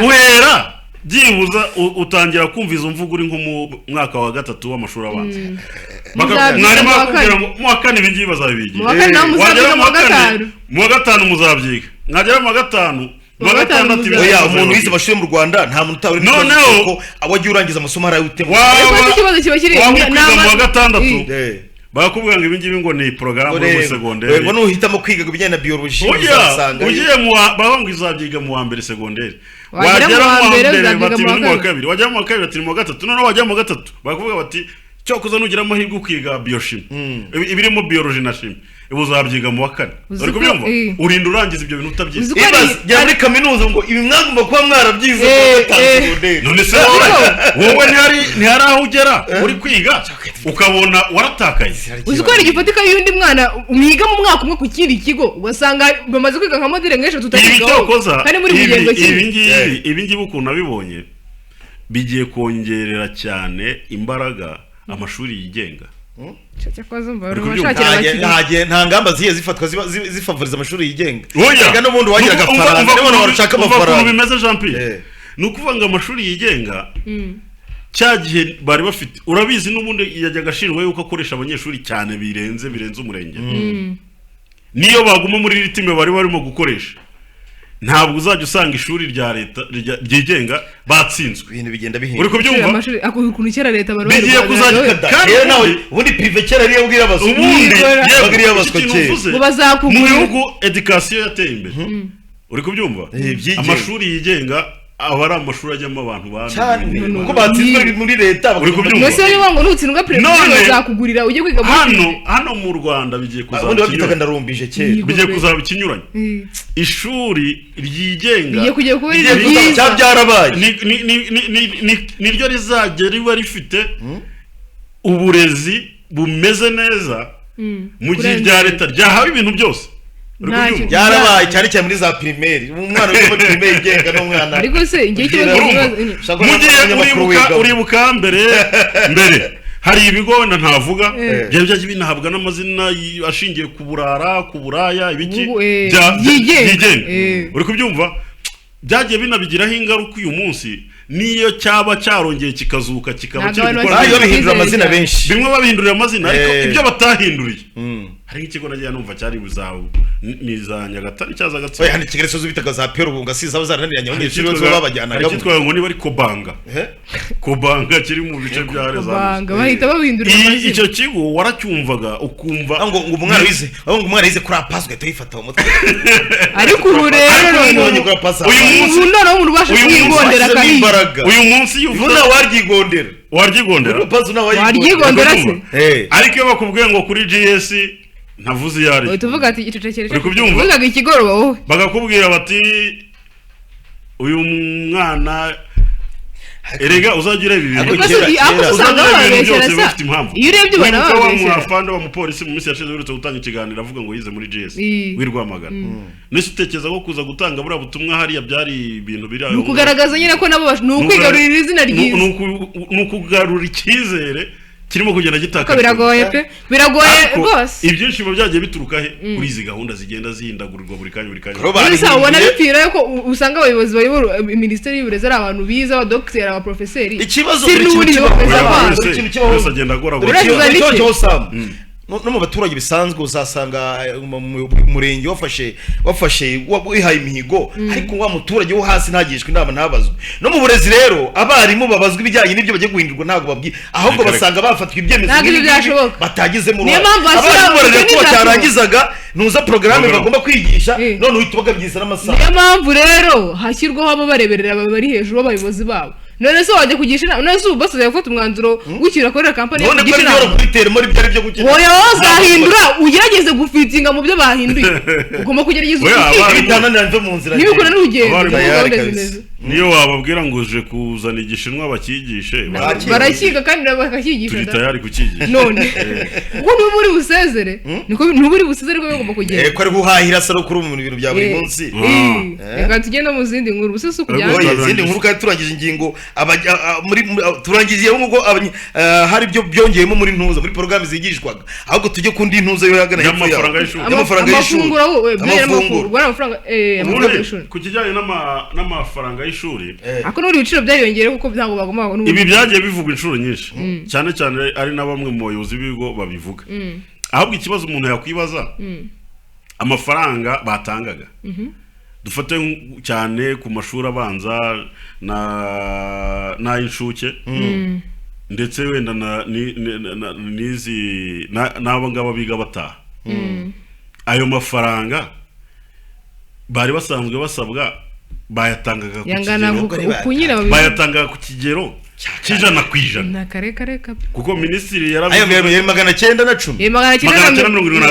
uhera byibuza utangira kumva izo mvugo uri nko mu mwaka wa 3 w'amashuri abanza mwarimu akubwira ngo mu wa 4 ibi ngibi bazabibigisha mu wa 5 muzabyiga mwagera mu wa 5 umuntu wize amashuri mu Rwanda nta muntu utawuri noneho awagiye urangiza amasomo arayutema ikibazo kiba kiri mu wa 6 bakubwira ngo ibi ngibi ngo ni porogaramu yo segonderi ngo nuhitamo kwiga ibijyanye na biology uzasanga ugiye mu bahanga izabyiga mu wa mbere segonderi wagera mu wa mbere bati mu wa kabiri wajya mu wa kabiri ati mu wa gatatu none wajya mu wa gatatu bakavuga bati cyo kuza nugira amahirwe kwiga biochimie ibirimo biology na chimie uzabyiga mu wa 4 uri kubyumva urinda urangiza ibyo bintu utabyize jya muri kaminuza ngo ibi mwagomba kuba mwarabyize none se wowe ntihari aho ugera uri kwiga ukabona waratakaye uzikora igifatika y'undi mwana umwiga mu mwaka umwe ku kindi kigo ugasanga bamaze kwiga nka modire nk'esho tutakigaho kandi muri mugengo kimwe ibi ngibi ukuntu abibonye bigiye kongerera cyane imbaraga amashuri yigenga nta ngamba ziye zifatwa zifavoriza amashuri yigenga reka n'ubundi wagiraga amafaranga n'ubundi warashaka amafaranga bimeze Jean Pierre ni ukuvuga ngo amashuri yigenga cya gihe bari bafite urabizi n'ubundi yajyaga ashinjwa yuko akoresha abanyeshuri cyane birenze umurenge niyo baguma muri ritime bari barimo gukoresha ntabwo uzajya usanga ishuri rya leta ryigenga batsinzwe ibintu bigenda bihinduka uri kubyumva ukuntu kera leta bari bigiye kuzajya kandi nawe ubundi prive kera ariyo abwira abaswa ubundi bagiriye abaswa kera mu bihugu education yateye imbere uri kubyumva amashuri yigenga aba ari amashuri ajyamo abantu cyane kuko batsinzwe muri leta uri kubyumva mwese niba ngo nutsindwa premier bazakugurira ujye kwiga hano mu Rwanda bigiye kuzaba ubundi babitaga ndarumbije kera bigiye kuzaba ikinyuranye ishuri ryigenga bigiye kujya kuba byarabaye niryo rizajya riba rifite uburezi bumeze neza mu gihe rya leta ryahawe ibintu byose byarabaye cyane cyane muri za primaire umwana uri muri primaire igenga n'umwana ariko se igihe kibazo mu gihe uribuka mbere hari ibigo wenda ntavuga byajya binahabwa n'amazina ashingiye ku burara ku buraya ibiki byigenga uri kubyumva byagiye binabigiraho ingaruka uyu munsi niyo cyaba cyarongeye kikazuka kikaba kiri gukora ayo bihindura amazina benshi bimwe babihindurira amazina ariko ibyo batahinduriye hari ikigo nagiye numva cyari buzabu ni za Nyagatare cyaza gatse oya handi Kigali sozo bitaga za Perubunga siza bazaraniranye abanyeshuri bose babajyanaga cyitwa ngo niba ari Kobanga kiri mu bice bya Rezambia bahita babihindurira amazina icyo kigo waracyumvaga ukumva ngo umwana yize kuri apaswe tuyifata mu mutwe ariko ubu rero uyu munsi none umuntu ubasha kwigondera kandi uyu munsi yuvuga waryigondera se ariko iyo bakubwiye ngo kuri GS ntavuze yari tuvuga ati icecekere uri kubyumva uvuga ikigoroba wowe bagakubwira bati uyu mwana erega uzagira ibi bintu byose bifite impamvu iyo urebye ubona babeshya wa mupolisi mu minsi yashize uretse gutanga ikiganiro avuga ngo yize muri GS wirwamagana nese utekereza ko kuza gutanga buriya butumwa hariya byari ibintu biri aho kugaragaza nyine ko nabo n'ukwigarurira izina ryiza n'ukugarura icyizere kirimo kugenda gitaka biragoye rwose ibyinshimo byagiye bituruka he kuri izi gahunda zigenda zihindagurirwa buri kanya bisa ubona bipfira yuko usanga abayobozi bayobora minisiteri y'uburezi ari abantu biza abadogiteri abaprofeseri ikibazo cyose agenda agoragora no mu baturage bisanzwe uzasanga mu murenge wafashe wihaye imihigo ariko wa muturage wo hasi ntagishwe inama ntabazwe no mu burezi rero abarimu babazwa ibijyanye n'ibyo bagiye guhindurirwa ntabwo babwiye ahubwo basanga bafatwa ibyemezo batagizemo abarimu ko batarangizaga nuza porogaramu bagomba kwigisha none uhita ubagabyiza n'amasaha niyo mpamvu rero hashyirwaho abo bareberera bari hejuru y'abayobozi babo none se wajya kugisha none se ubose gufata umwanzuro gukira korera company none ko byo kwitera muri byari byo gukira oya wazahindura ugerageze gufitinga mu byo bahinduye ugomba kugerageza ibitanana nzo mu nzira nibikora n'urugendo niyo wababwira ngo uje kuzana igishinwa bakigishe barakiga kandi bakakigisha turi tayari kukigisha none ubwo ntuburi busezere niko ntuburi busezere ko bagomba kugenda ko ari guhahira saro kuri mu bintu bya buri munsi reka tugende mu zindi nkuru busese kujyana izindi nkuru kandi turangije ingingo turangije ngo hari byo byongeyemo muri ntuza muri porogaramu zigishwaga ahubwo tujye kundi ntuza yo yagana y'amafaranga y'ishuri ku kijyanye n'amafaranga y'ishuri ako n'uri ibiciro byariyongera kuko ntabwo bagomba ibi byagiye bivugwa inshuro nyinshi cyane cyane ari na bamwe mu bayobozi b'ibigo babivuga ahubwo ikibazo umuntu yakwibaza amafaranga batangaga dufate cyane ku mashuri abanza n'ay'inshuke ndetse wenda n'izi n'abo ngabo biga bataha ayo mafaranga bari basanzwe basabwa bayatangaga ku kigero cy'ijana ku ijana kuko minisitiri yaravuze ayo 910 muri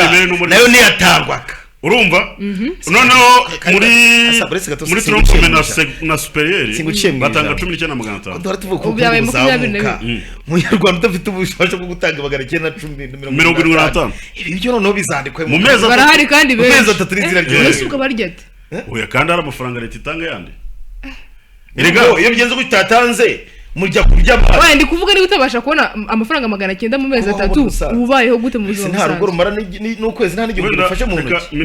primaire no muri nayo niyatangwaga urumva noneho muri troncome na superieur batanga 19,500 dore tuvuga byabaye 20 mu Rwanda udafite ubushobozi bwo gutanga 910 ibi byo noneho bizandikwe mu mezi barahari kandi mu mezi 3 n'inzira ryo uko barya ati oya kandi ari amafaranga leta itanga yandi erega iyo bigenze ko itatanze mujya kurya bari wenda kuvuga ni utabasha kubona amafaranga 900 mu mezi 3 ubayeho gute mu buzima nta rugo rumara n'ukwezi nta n'igihe ufashe mu ntoki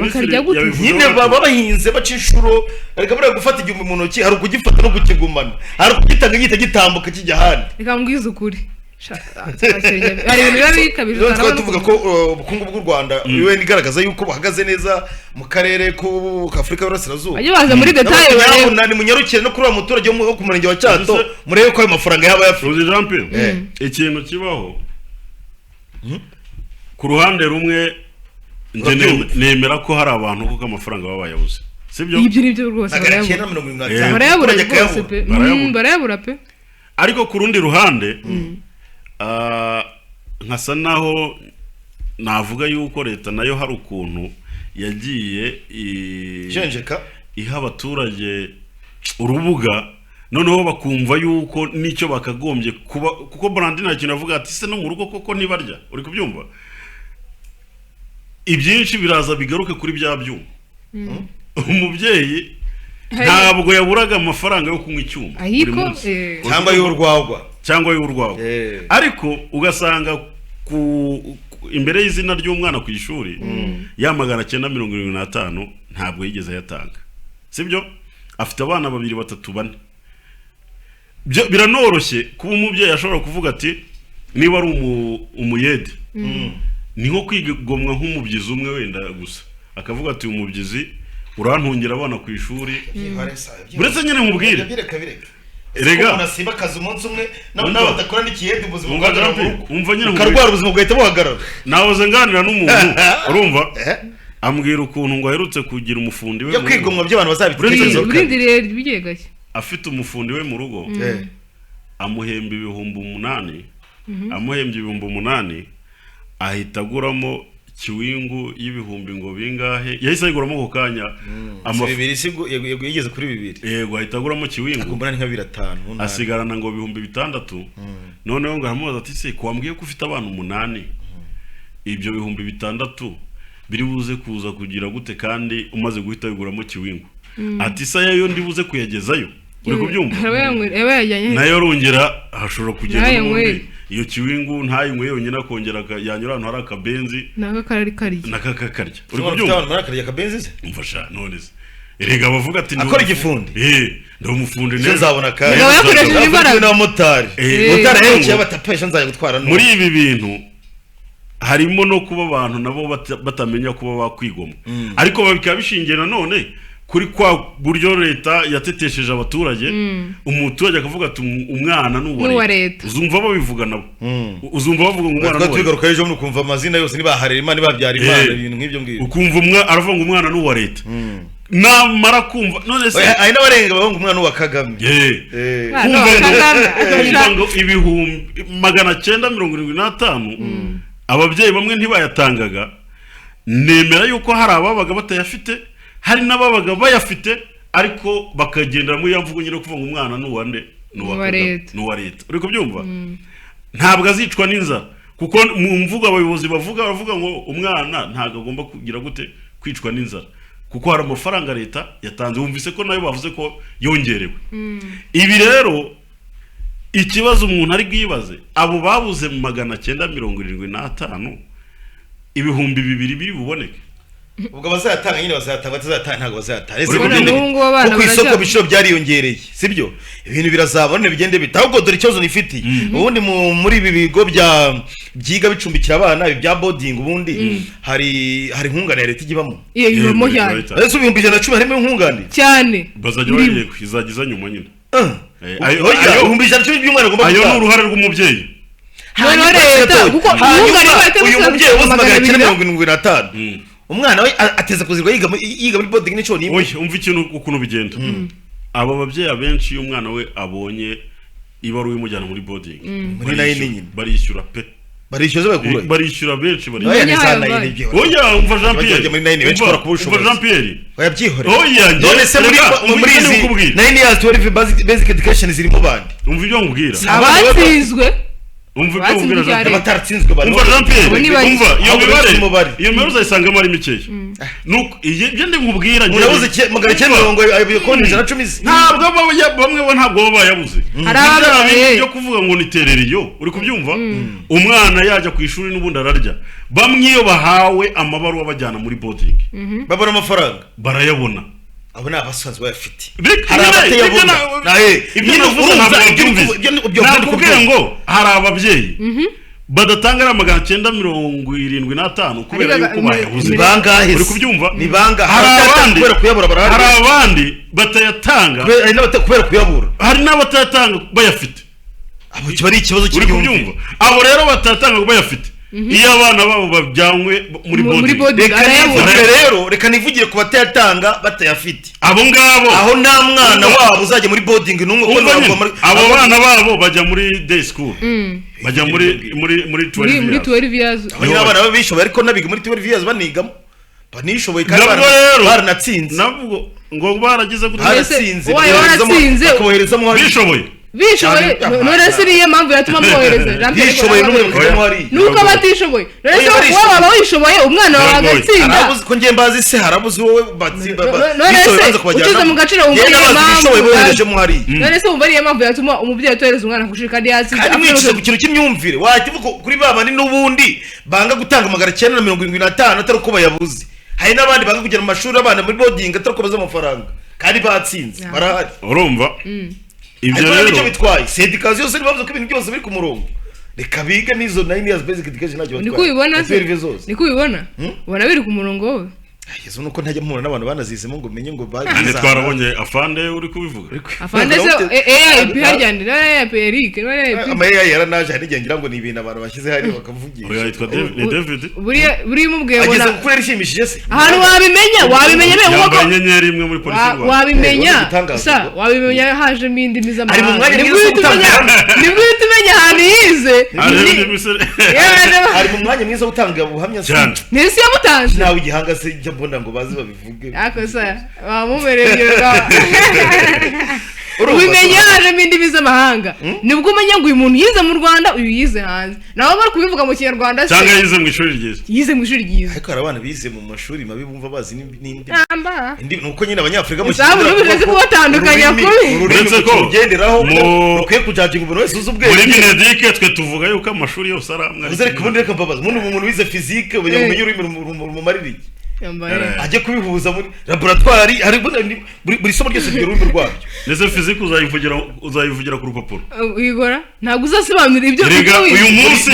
nyine baba bahinze baca inshuro ariko bari gufata igihumbi mu ntoki hari ukugifata no kukigumana hari ukugitanga gihita gitambuka kijya ahandi reka mbwize ukuri hari ibintu biba bikabije tuvuga ko ubukungu bw'u Rwanda UN igaragaza yuko buhagaze neza mu karere k'Afurika y'Uburasirazuba ajye baza muri detail bare ni munyarukire no kuri wa muturage wo ku murenge wa Cyato murebe ko ayo mafaranga yaba yafuze Jean Pierre ikintu kibaho ku ruhande rumwe nemera ko hari abantu kuko amafaranga baba bayabuze sibyo ibyo nibyo rwose magana cyenda mirongo irindwi na gatanu barayabura bajya rwose kuyabura. pe Barayabura. barayabura pe ariko ku rundi ruhande nkasa naho navuga yuko leta nayo hari ukuntu yagiye jenjeka iha abaturage urubuga noneho bakumva yuko nicyo bakagombye kuba kuko Brandine nta kintu avuga ati se no mu rugo koko ntibarya uri kubyumva ibyinshi biraza bigaruke kuri bya byuma umubyeyi ntabwo yaburaga amafaranga yo kunywa icyuma buri ariko munsi. cyangwa y'urwagwa cyangwa y'urwawe ariko ugasanga imbere y'izina ry'umwana ku ishuri ya 975 ntabwo yigeze ayatanga sibyo afite abana 2 3 4 biranoroshye kuba umubyeyi ashobora kuvuga ati niba ari umuyede ni nko kwigomwa nk'umubyizi umwe wenda gusa akavuga ati umubyizi urantungira abana ku ishuri buretse nyine mubwire rega unasiba akazi umunsi umwe nabo badakora n'ikiyede ubuzima bwagaragara umva nyine karwara ubuzima bwahita buhagarara nahoze nganira n'umuntu urumva ambwira ukuntu ngo aherutse kugira umufundi we byo kwigomwa by'abantu bazabitekereza burindiriye bigiye gake afite umufundi we mu rugo amuhemba 8,000 amuhembye 8,000 ahita aguramo kiwingu y'ibihumbi ngo bingahe yahise ayiguramo ako kanya bibiri sigo yigeze kuri 2 yego ahita aguramo kiwingu akumbana nka 5 asigarana ngo 6,000 noneho ngo aramubaza ati se kwambwiye ko ufite abantu 8 ibyo 6,000 biri buze kuza kugira gute kandi umaze guhita biguramo kiwingu ati se yo ndi buze kuyagezayo uri kubyumva nayo rongera hashobora kugenda iyo kiwingu ntayinywe yonyine akongera yanyura ahantu hari akabenzi nakakarya uri kubyumva nakakarya akabenzi umfasha none se erega bavuga ati akora igifundi ndo umufundi neza nzabona kandi yakoresheje imbaraga n'abamotari motari henshi batapesha nzaye gutwara muri ibi bintu harimo no kuba abantu nabo batamenya kuba bakwigomwa ariko bikaba bishingiye nanone kuri kwa buryo leta yatetesheje abaturage umuturage akavuga ati umwana n'uwa leta uzumva babivuga nabo uzumva bavuga ngo umwana n'uwa tugaruka ejo mukumva amazina yose nibaharera Imana nibabyara Imana ibintu nk'ibyo ngibyo ukumva aravuga ngo umwana n'uwa leta namara kumva none se ari n'abarenga bavuga umwana n'uwa Kagame kumva ngo ibihumbi 975 ababyeyi bamwe ntibayatangaga nemera yuko hari ababaga batayafite hari n'ababaga bayafite ariko bakagendera muri yamvugo nyine kuvuga ngo umwana n'uwande n'uwa leta uri kubyumva ntabwo azicwa n'inzara kuko mu mvugo abayobozi bavuga ngo umwana ntabwo agomba kugira gute kwicwa n'inzara kuko hari amafaranga leta yatanze wumvise ko nayo bavuze ko yongerewe ibi rero ikibazo umuntu ari bwibaze abo babuze 975 ibihumbi 2 biri buboneke ubwo bazatanga nyine bazatanga batazatanga ntago bazatanga kuko isoko bishiro byariyongereye sibyo ibintu birazabone bigende bitahubwo dore ikibazo nifiti ubundi muri ibi bigo byiga bicumbikira abana ibi bya boarding ubundi hari nkungane ya leta igibamo yibamo cyane ese 110 harimo nkungane cyane bazajya bagiye kwizagiza nyuma nyine ayo 110 by'umwana agomba ayo ni uruhare rw'umubyeyi hano leta kuko uyu mubyeyi wose 975 umwana we ateze kuzirwa yiga muri boarding nico ni oye umva ikintu ukuntu bigenda abo babyeyi abenshi umwana we abonye ibaruye imujyana muri boarding muri nayo nyine barishyura pe barishyura benshi oya umva Jean Pierre umva Jean Pierre yabyihore oya none se muri izi nayo yazi 12 basic education zirimo bandi umva ibyo ngubwira abatsinzwe umva ibyo ngubwira bataratsinzwe bari umva Jean Pierre umva iyo mibare uzayisangamo ari mikeya nuko ibyo ndi ngubwira murabuze 970 konti 110 ntabwo bamwe bo ntabwo bayabuze hari byo kuvuga ngo nitereriyo uri kubyumva umwana yajya ku ishuri n'ubundi ararya bamwe iyo bahawe amabaruwa bajyana muri boarding babona amafaranga barayabona abo ni abasanzwe bayafite hari abatayabona ibyo nakubwira ngo hari ababyeyi badatanga ari 975 kubera yuko bayabuze bangahe uri kubyumva ni banga kubera kuyabura hari abandi batayatanga kubera kuyabura hari n'abatayatanga bayafite abo kiba ari ikibazo cy'igihumbi abo rero batayatanga bayafite iyo abana babo babyanywe muri muri boarding boarding reka nivugire rero reka nivugire ku batayatanga batayafite abo ngabo aho nta mwana wabo uzajya muri boarding n'umwe abo bana babo bajya muri day school bajya muri 12 years abanyina abana babo bishoboye ariko nabiga muri 12 years banigamo banishoboye kandi baranatsinze nabwo ngo baragize baratsinze bakoherezamo bishoboye none se niyo mpamvu yatuma mwohereza bishoboye nuko abatishoboye none se wowe waba wishoboye umwana wawe agatsinda ko ngiye mbazi se harabuze wowe none se ugeze mu gaciro wumva niyo mpamvu none se wumva niyo mpamvu yatuma umubyeyi atohereza umwana ku ishuri kandi yatsinze kandi mwicisha ku kintu cy'imyumvire wakivuga kuri babandi n'ubundi banga gutanga 975 atari uko bayabuze hari n'abandi banga kugera mu mashuri abana muri boarding atari uko baza amafaranga kandi batsinze barahari urumva ibyo rero nicyo bitwaye sendikazi yose nibavuze ko ibintu byose biri ku murongo reka biga n'izo 9 years basic education ntacyo batwaye niko ubibona niko ubibona ubona biri ku murongo wowe yezo nuko ntajya mpura n'abantu banazizemo ngo menye ngo bagize twarabonye afande uri kubivuga afande se AIP haryanira AIP Eric amaya yaranaje hari ngira ngo ni ibintu abantu bashyize hari bakavugisha oya yitwa David buri mubwiye bona ageze kuri rishimishije se ahantu wabimenya be nk'uko inyenyeri imwe muri polisi wabimenya sa wabimenya haje mindi mizama ari mu mwanya mwiza nibwo utumenya ahantu yize ari mu mwanya mwiza utanga ubuhamya cyane nese yamutanze nawe igihanga se mbona ngo bazi babivuge akosa bamumererera ubimenya harimo indimi z'amahanga nibwo umenya ngo uyu muntu yize mu Rwanda uyu yize hanze nawe bari kubivuga mu Kinyarwanda se cyangwa yize mu ishuri ryiza yize mu ishuri ryiza ariko abana bize mu mashuri mabi bumva bazi n'indi amba nuko nyine abanyafrika mu cyangwa bivuze ko batandukanya kuri uretse ko ugenderaho ukwiye kujajinga umuntu wese uzi ubwenge muri Benedike twe tuvuga yuko amashuri yose aramwe uze reka ubundi reka mbabaza umuntu wize physique ubumenyi uri mu maririki ajye kubihuza muri laboratoire hari buri somo ryose ryo rumwe rwabyo neze physique uzayivugira ku rupapuro uyigora ntabwo uzasobanura ibyo uyu munsi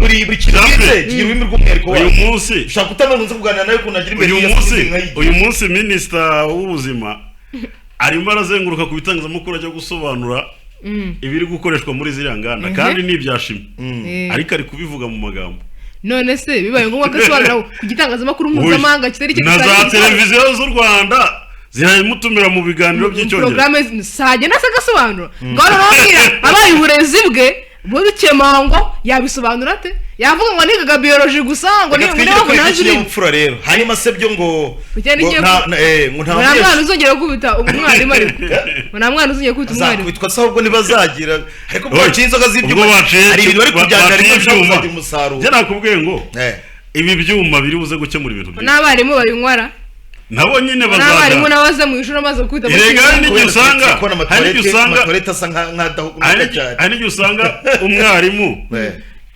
buri kirangize kirurimi rw'umwihariko uyu munsi ushaka kutananza kuganira nawe kunagira imbere uyu munsi minister w'ubuzima arimo arazenguruka ku bitangazamakuru ajya gusobanura ibiri gukoreshwa muri ziriya nganda kandi n'ibyashimwe ariko ari kubivuga mu magambo none se bibaye ngombwa ko asobanura ku gitangazamakuru mpuzamahanga kitari cyo na za televiziyo z'u Rwanda ziramutumira mu biganiro by'icyongereza programme sajya nasa gasobanura ngo arabwira abaye uburezi bwe bw'ikemango yabisobanura ate yavuga ngo nigaga biology gusa ngo ni ngo naziri upfura rero hanyuma se byo ngo nta mwana uzongera gukubita umwarimu ariko nta mwana uzongera gukubita umwarimu kwitwa se ahubwo nibazagira ariko bwaciye inzoga z'ibyuma hari ibintu bari kujyana rimwe ushaka umusaruro je nakubwiye ngo ibi byuma biri buze gukemura ibintu byinshi n'abarimu babinywara nabo nyine bazaza n'abarimu nabaza mu ishuri amaze kwita n'icyo usanga toilette asa nk'adahuguruka cyane hari n'icyo usanga umwarimu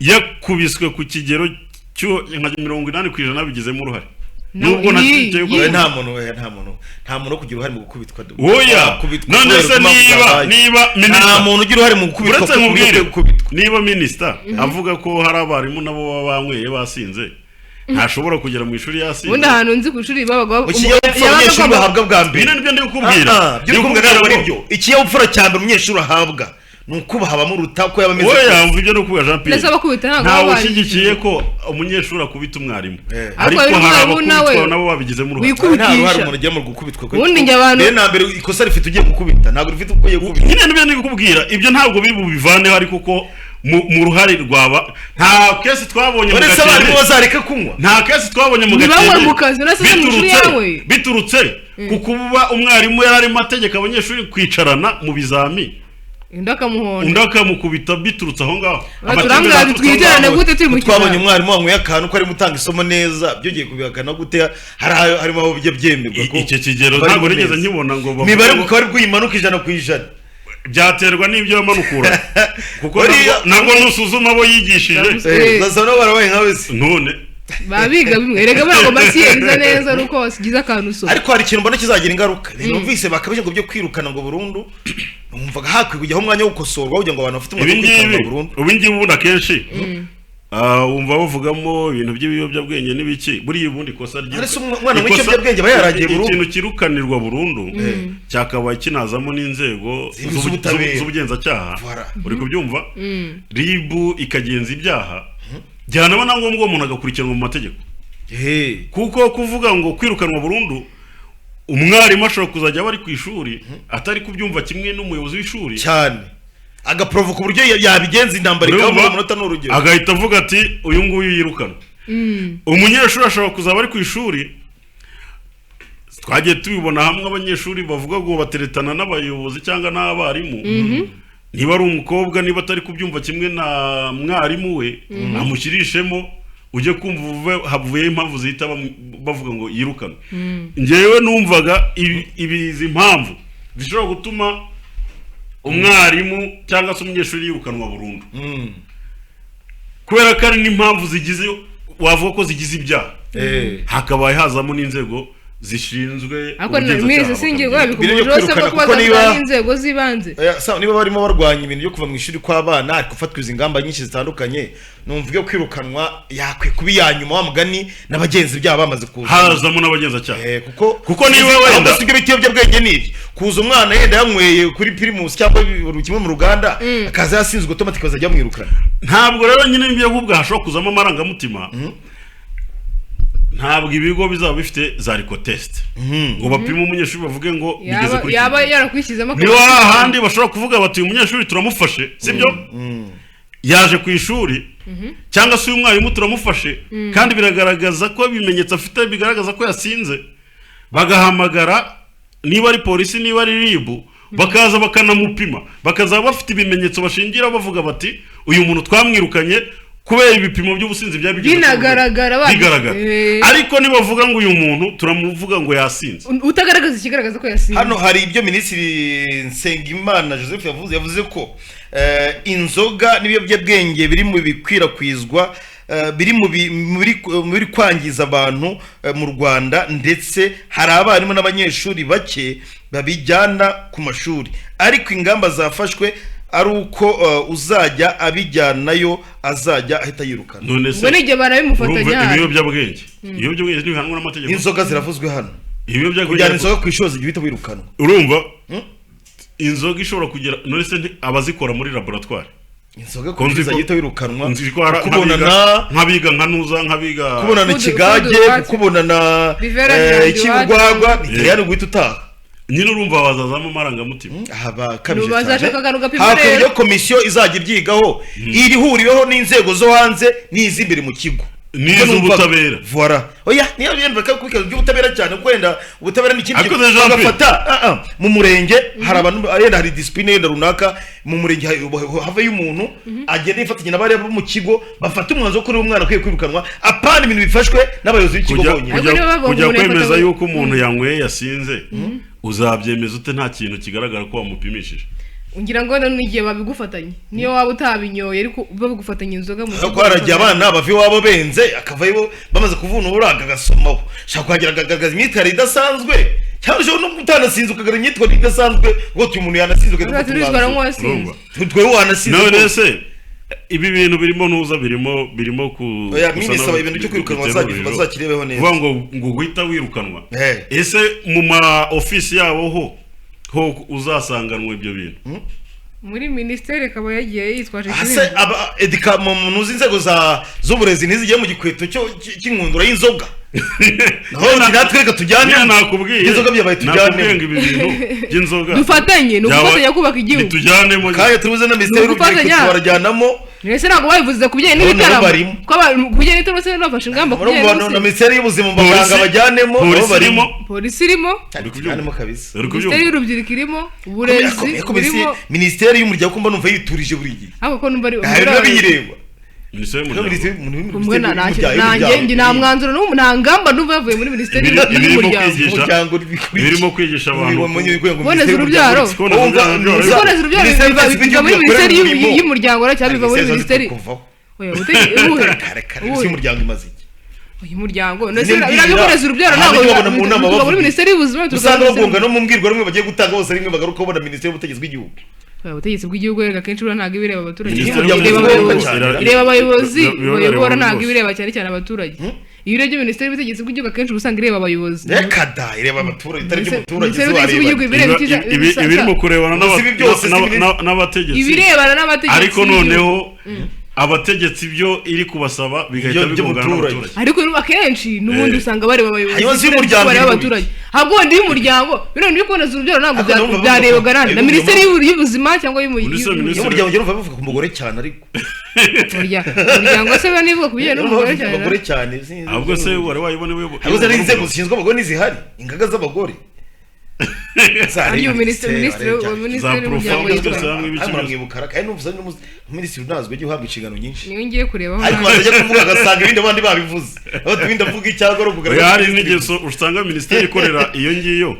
yakubiswe ku kigero cyo nka 80% bigizemo uruhare nubwo nta muntu kugira uruhare mu gukubitwa oya none se niba nta muntu ugira uruhare mu gukubitwa niba minister avuga ko hari abarimu nabo baba banyweye basinze ntashobora kugera mu ishuri yasinze ubundi ahantu nzi ku ishuri babaga umunyeshuri bahabwa bwa mbere nibyo ndi kukubwira ikinyabupfura cya mbere umunyeshuri ahabwa nuko habamo uruta ko yaba ameze oya mvije no kuba Jean Pierre ntawe ushyigikiye ko umunyeshuri akubita umwarimu ariko harabakubitwa nabo babigizemo uruhare nta ruhare umuntu ujya mu gukubitwa ubundi njye abantu na mbere ikosa rifite ugiye gukubita ntabwo rifite uko ugiye gukubita nyine nibyo ndi kukubwira ibyo ntabwo bibubivaneho ariko ko mu ruhare rwaba nta kesi twabonye mu gace barimo bazareka kunywa nta kesi twabonye mu gace biturutse ku kuba umwarimu yararimo ategeka abanyeshuri kwicarana mu bizami ndakamukubita biturutse aho ngaho aturanga bitwigerane gute turi mu twabonye umwarimu wanyweye akantu ko ari mutanga isomo neza byogiye kubihakana gute harimo aho bijya byemerwa ko icyo kigero ntabwo nigeze nkibona ngo mibare ukaba ari bwimanuka 100%. Byaterwa n'ibyo bamanukura kuko ntabwo nusuzuma abo yigishije zasa no barabaye nkawe se none babiga bimwe erega bago basiyenza neza nuko wasigize akantu so ariko hari ikintu mbona kizagira ingaruka numvise bakabije ngo byo kwirukana ngo burundu numvaga hakwi kujyaho umwanya wo gukosorwa kugira ngo abantu bafite umwanya burundu ubingi ubunda kenshi umva bavugamo ibintu by'ibiyobyabwenge n'ibiki buri ubundi kosa umwana w'ikiyobyabwenge aba yaragiye burundu ikintu kirukanirwa burundu cyakabaye kinazamo n'inzego z'ubugenzacyaha uri kubyumva ribu ikagenza ibyaha byanaba na ngombwa umuntu agakurikiranwa mu mategeko kuko kuvuga ngo kwirukanwa burundu umwarimu ashobora kuzajya aba ari ku ishuri atari kubyumva kimwe n'umuyobozi w'ishuri cyane agaprovoka uburyo yabigenza intambara ikaba mu munota n'urugero agahita avuga ati uyu nguyu yirukana umunyeshuri ashobora kuzaba ari ku ishuri twagiye tubibona hamwe abanyeshuri bavuga ngo bateretana n'abayobozi cyangwa n'abarimu niba ari umukobwa niba atari kubyumva kimwe na mwarimu we amushyirishemo ujye kumva havuyeho impamvu zihita bavuga ngo yirukane njyewe numvaga izi mpamvu zishobora gutuma umwarimu cyangwa se umunyeshuri yirukanwa burundu kubera ko ari n'impamvu zigize wavuga ko zigize ibyaha hakabaye hazamo n'inzego zishinzwe inzego z'ibanze niba barimo barwanya ibintu byo kuva mu ishuri kw'abana ariko ufatwa izi ngamba nyinshi zitandukanye numva iyo kwirukanwa yakwiye kuba iya nyuma wa mugani n'abagenzi byabo bamaze kuza hazamo n'abagenzacyaha kuko niba wenda si ibyo biyobyabwenge n'ibyo kuza umwana yenda yanyweye kuri pirimusi cyangwa kimwe mu ruganda akaza yasinzwe otomatike bazajya bamwirukana ntabwo rero nyine ibyo ahubwo hashobora kuzamo amarangamutima ntabwo ibigo bizaba bifite za rikotesite ngo bapime umunyeshuri bavuge ngo bigeze kuri yaba yarakwishyizemo niba ahandi bashobora kuvuga bati uyu munyeshuri turamufashe sibyo yaje ku ishuri cyangwa se uyu mwarimu turamufashe kandi biragaragaza ko ibimenyetso afite bigaragaza ko yasinze bagahamagara niba ari polisi niba ari ribu bakaza bakanamupima bakazaba bafite ibimenyetso bashingira bavuga bati uyu muntu twamwirukanye kubera ibipimo by'ubusinzi byabigize bigaragara ariko nibavuga ngo uyu muntu turamuvuga ngo yasinze utagaragaza ikigaragaza ko yasinze hano hari ibyo minisitiri Nsengimana Joseph yavuze ko inzoga n'ibiyobyabwenge biri mu bikwirakwizwa biri muri kwangiza abantu mu Rwanda ndetse hari abarimu n'abanyeshuri bake babijyana ku mashuri ariko ingamba zafashwe ari uko uzajya abijyanayo azajya ahita yirukana none se nige barabimufatanya ibiyobyabwenge ntibihanwa n'amategeko inzoga ziravuzwe hano ibiyobyabwenge kujyana inzoga ku ishuri zihita wirukanwa urumva inzoga ishobora kugira none se abazikora muri laboratoire inzoga ku ishuri zihita wirukanwa kubonana nk'abiga nka nuza nk'abiga kubonana ikigage kubonana ikigwagwa ntiyari guhita utaha nyine urumva bazazamo amarangamutima bakabije cyane hakurya komisiyo izajya ibyigaho iri huriweho n'inzego zo hanze n'iz'imbere mu kigo n'iz'ubutabera voilà oya niyo yemba ko by'ubutabera cyane kwenda ubutabera n'ikindi bagafata mu murenge hari abantu yenda hari discipline yenda runaka mu murenge have y'umuntu agenda yifatanya n'abari mu kigo bafata umwanzo kuri umwana kwiye kwirukanwa apana ibintu bifashwe n'abayobozi b'ikigo bonyine kujya kwemeza yuko umuntu yanyweye yasinze uzabyemeza ute nta kintu kigaragara ko wamupimishije ngira ngo none igihe babigufatanye niyo waba utabinyoye ariko babigufatanya inzoga mu ko haragiye abana bava iwabo benze akavayo bamaze kuvuna uburaga agasomaho shaka kuhagira agaragaza imyitwarire idasanzwe cyangwa ushobora no utanasinze ukagaragaza imyitwarire idasanzwe ngo uyu umuntu yanasinze twe wanasinze none se ibi bintu birimo nuza birimo ku minisaba ibintu cyo kwirukanwa bazakirebeho neza vuga ngo guhita wirukanwa ese mu ma office yabo ho uzasanganwa ibyo bintu muri ministeri akaba yagiye yitwaje edika mu nuzi inzego z'uburezi ntizigiye mu gikweto cy'inkundura y'inzoga naho natwe reka tujyane nakubwiye inzoga byabaye tujyane ibi bintu by'inzoga dufatanye no gufatanya kubaka igihugu tujyanemo kandi turuze na ministeri y'urubyiruko barajyanamo nese ntabwo babivuze kubijyanye n'ibitaramo kubijyanye n'ibitaramo se nafashe ingamba kubijyanye na ministeri y'ubuzima baganga bajyanemo polisi irimo kabisa ministeri y'urubyiruko irimo uburezi irimo ministeri y'umuryango kumba numva yiturije buri gihe ahubwo ko numva ari bireba nta mwanzuro n'umwe nta ngamba n'ubu yavuye muri minisiteri y'umuryango birimo kwigisha abantu kuboneza urubyaro kuboneza urubyaro biva muri minisiteri y'umuryango cyangwa biva muri minisiteri y'umuryango imaze iki uyu muryango birabiboneza urubyaro ntabwo muri minisiteri y'ubuzima usanga bagonga no mu mbwirwaruhame bagiye gutanga bose rimwe bagaruka babona minisiteri y'ubutegetsi bw'igihugu ubutegetsi bw'igihugu reka kenshi buriya ntabwo ibireba abaturage ireba abayobozi bayobora ntabwo ibireba cyane cyane abaturage iyo urebye minisiteri y'ubutegetsi bw'igihugu akenshi uba usanga ireba abayobozi reka da ireba abaturage itari iby'umuturage ibirimo kurebana n'abategetsi ibirebana n'abategetsi ariko noneho abategetsi ibyo iri kubasaba bigahita bigongana n'abaturage. Ariko akenshi n'ubundi usanga bareba abayobozi y'abaturage ahubwo ndi y'umuryango bino ndi kubona urubyaro ntabwo byarebaga na minisiteri y'ubuzima cyangwa y'umuryango ngero bavuga ku mugore cyane ariko umuryango se banivuga ku bijyanye n'umugore cyane ahubwo se wari wayibona we ahubwo ari inzego zishinzwe abagore n'izihari ingaga z'abagore ariyo minisitiri y'umuryango mwibukara kandi n'uvuze minisitiri unazwe giye uhabwa inshingano nyinshi niyo ngiye kureba ariko bazajya kuvuga agasanga ibindi abandi babivuze aho tubinda vuga icyagoro kugaragaza hari n'ingeso usanga minisiteri ikorera iyo ngiyo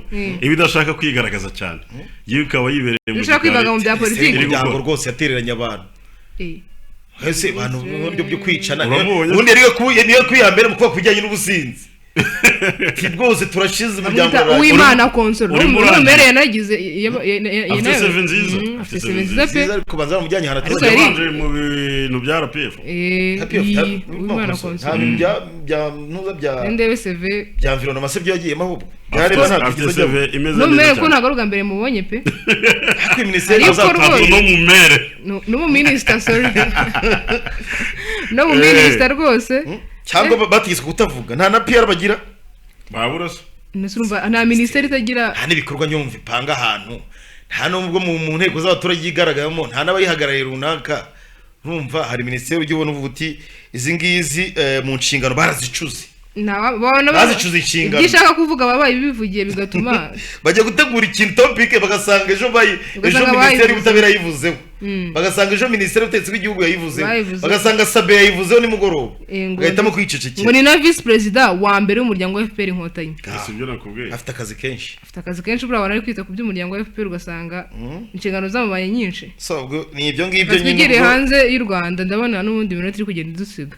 ibidashaka kwigaragaza cyane yikaba yibereye mu ushaka kwibaga mu bya politiki umuryango rwose yatereranye abantu ese abantu buryo byo kwicana ubundi niyo kwihambira mu kuba kujyanye n'ubusinzi rwose turashize umuryango w'Imana konsolo n'umere yanagize afite seve nziza afite seve nziza pe ariko banza mujyanye haraturage yabanje mu bintu bya RPF w'Imana konsolo bya ntuza bya ndebe seve bya environnement se byo yagiyemo ahubwo byareba ntabwo afite seve imeze neza n'umere ko ntago bwa mbere mubonye pe ariko minisiteri azatatu no mu mere no mu minister sorry no mu minister rwose cyangwa batigizwe kutavuga nta na PR bagira baburase nsurumva nta minisiteri itagira nta n'ibikorwa nyumva ipanga ahantu nta nubwo mu nteko z'abaturage yigaragayemo nta n'abayihagarariye runaka numva hari minisiteri ujye ubona uvuga uti izi ngizi mu nshingano barazicuze bazicuze inshingano igishaka kuvuga babaye bivugiye bigatuma bajya gutegura ikintu topic bagasanga ejo minisiteri y'ubutabera yivuzeho bagasanga ejo minisiteri y'ubutegetsi bw'igihugu yayivuzeho bagasanga Sabe yayivuzeho nimugoroba bagahitamo kwicecekera ngo ni na vice president wa mbere w'umuryango wa FPR Inkotanyi afite akazi kenshi buriya ari kwita ku by'umuryango wa FPR ugasanga inshingano zamubaye nyinshi so ni ibyo ngibyo nyine hanze y'u Rwanda ndabona n'ubundi minota iri kugenda idusiga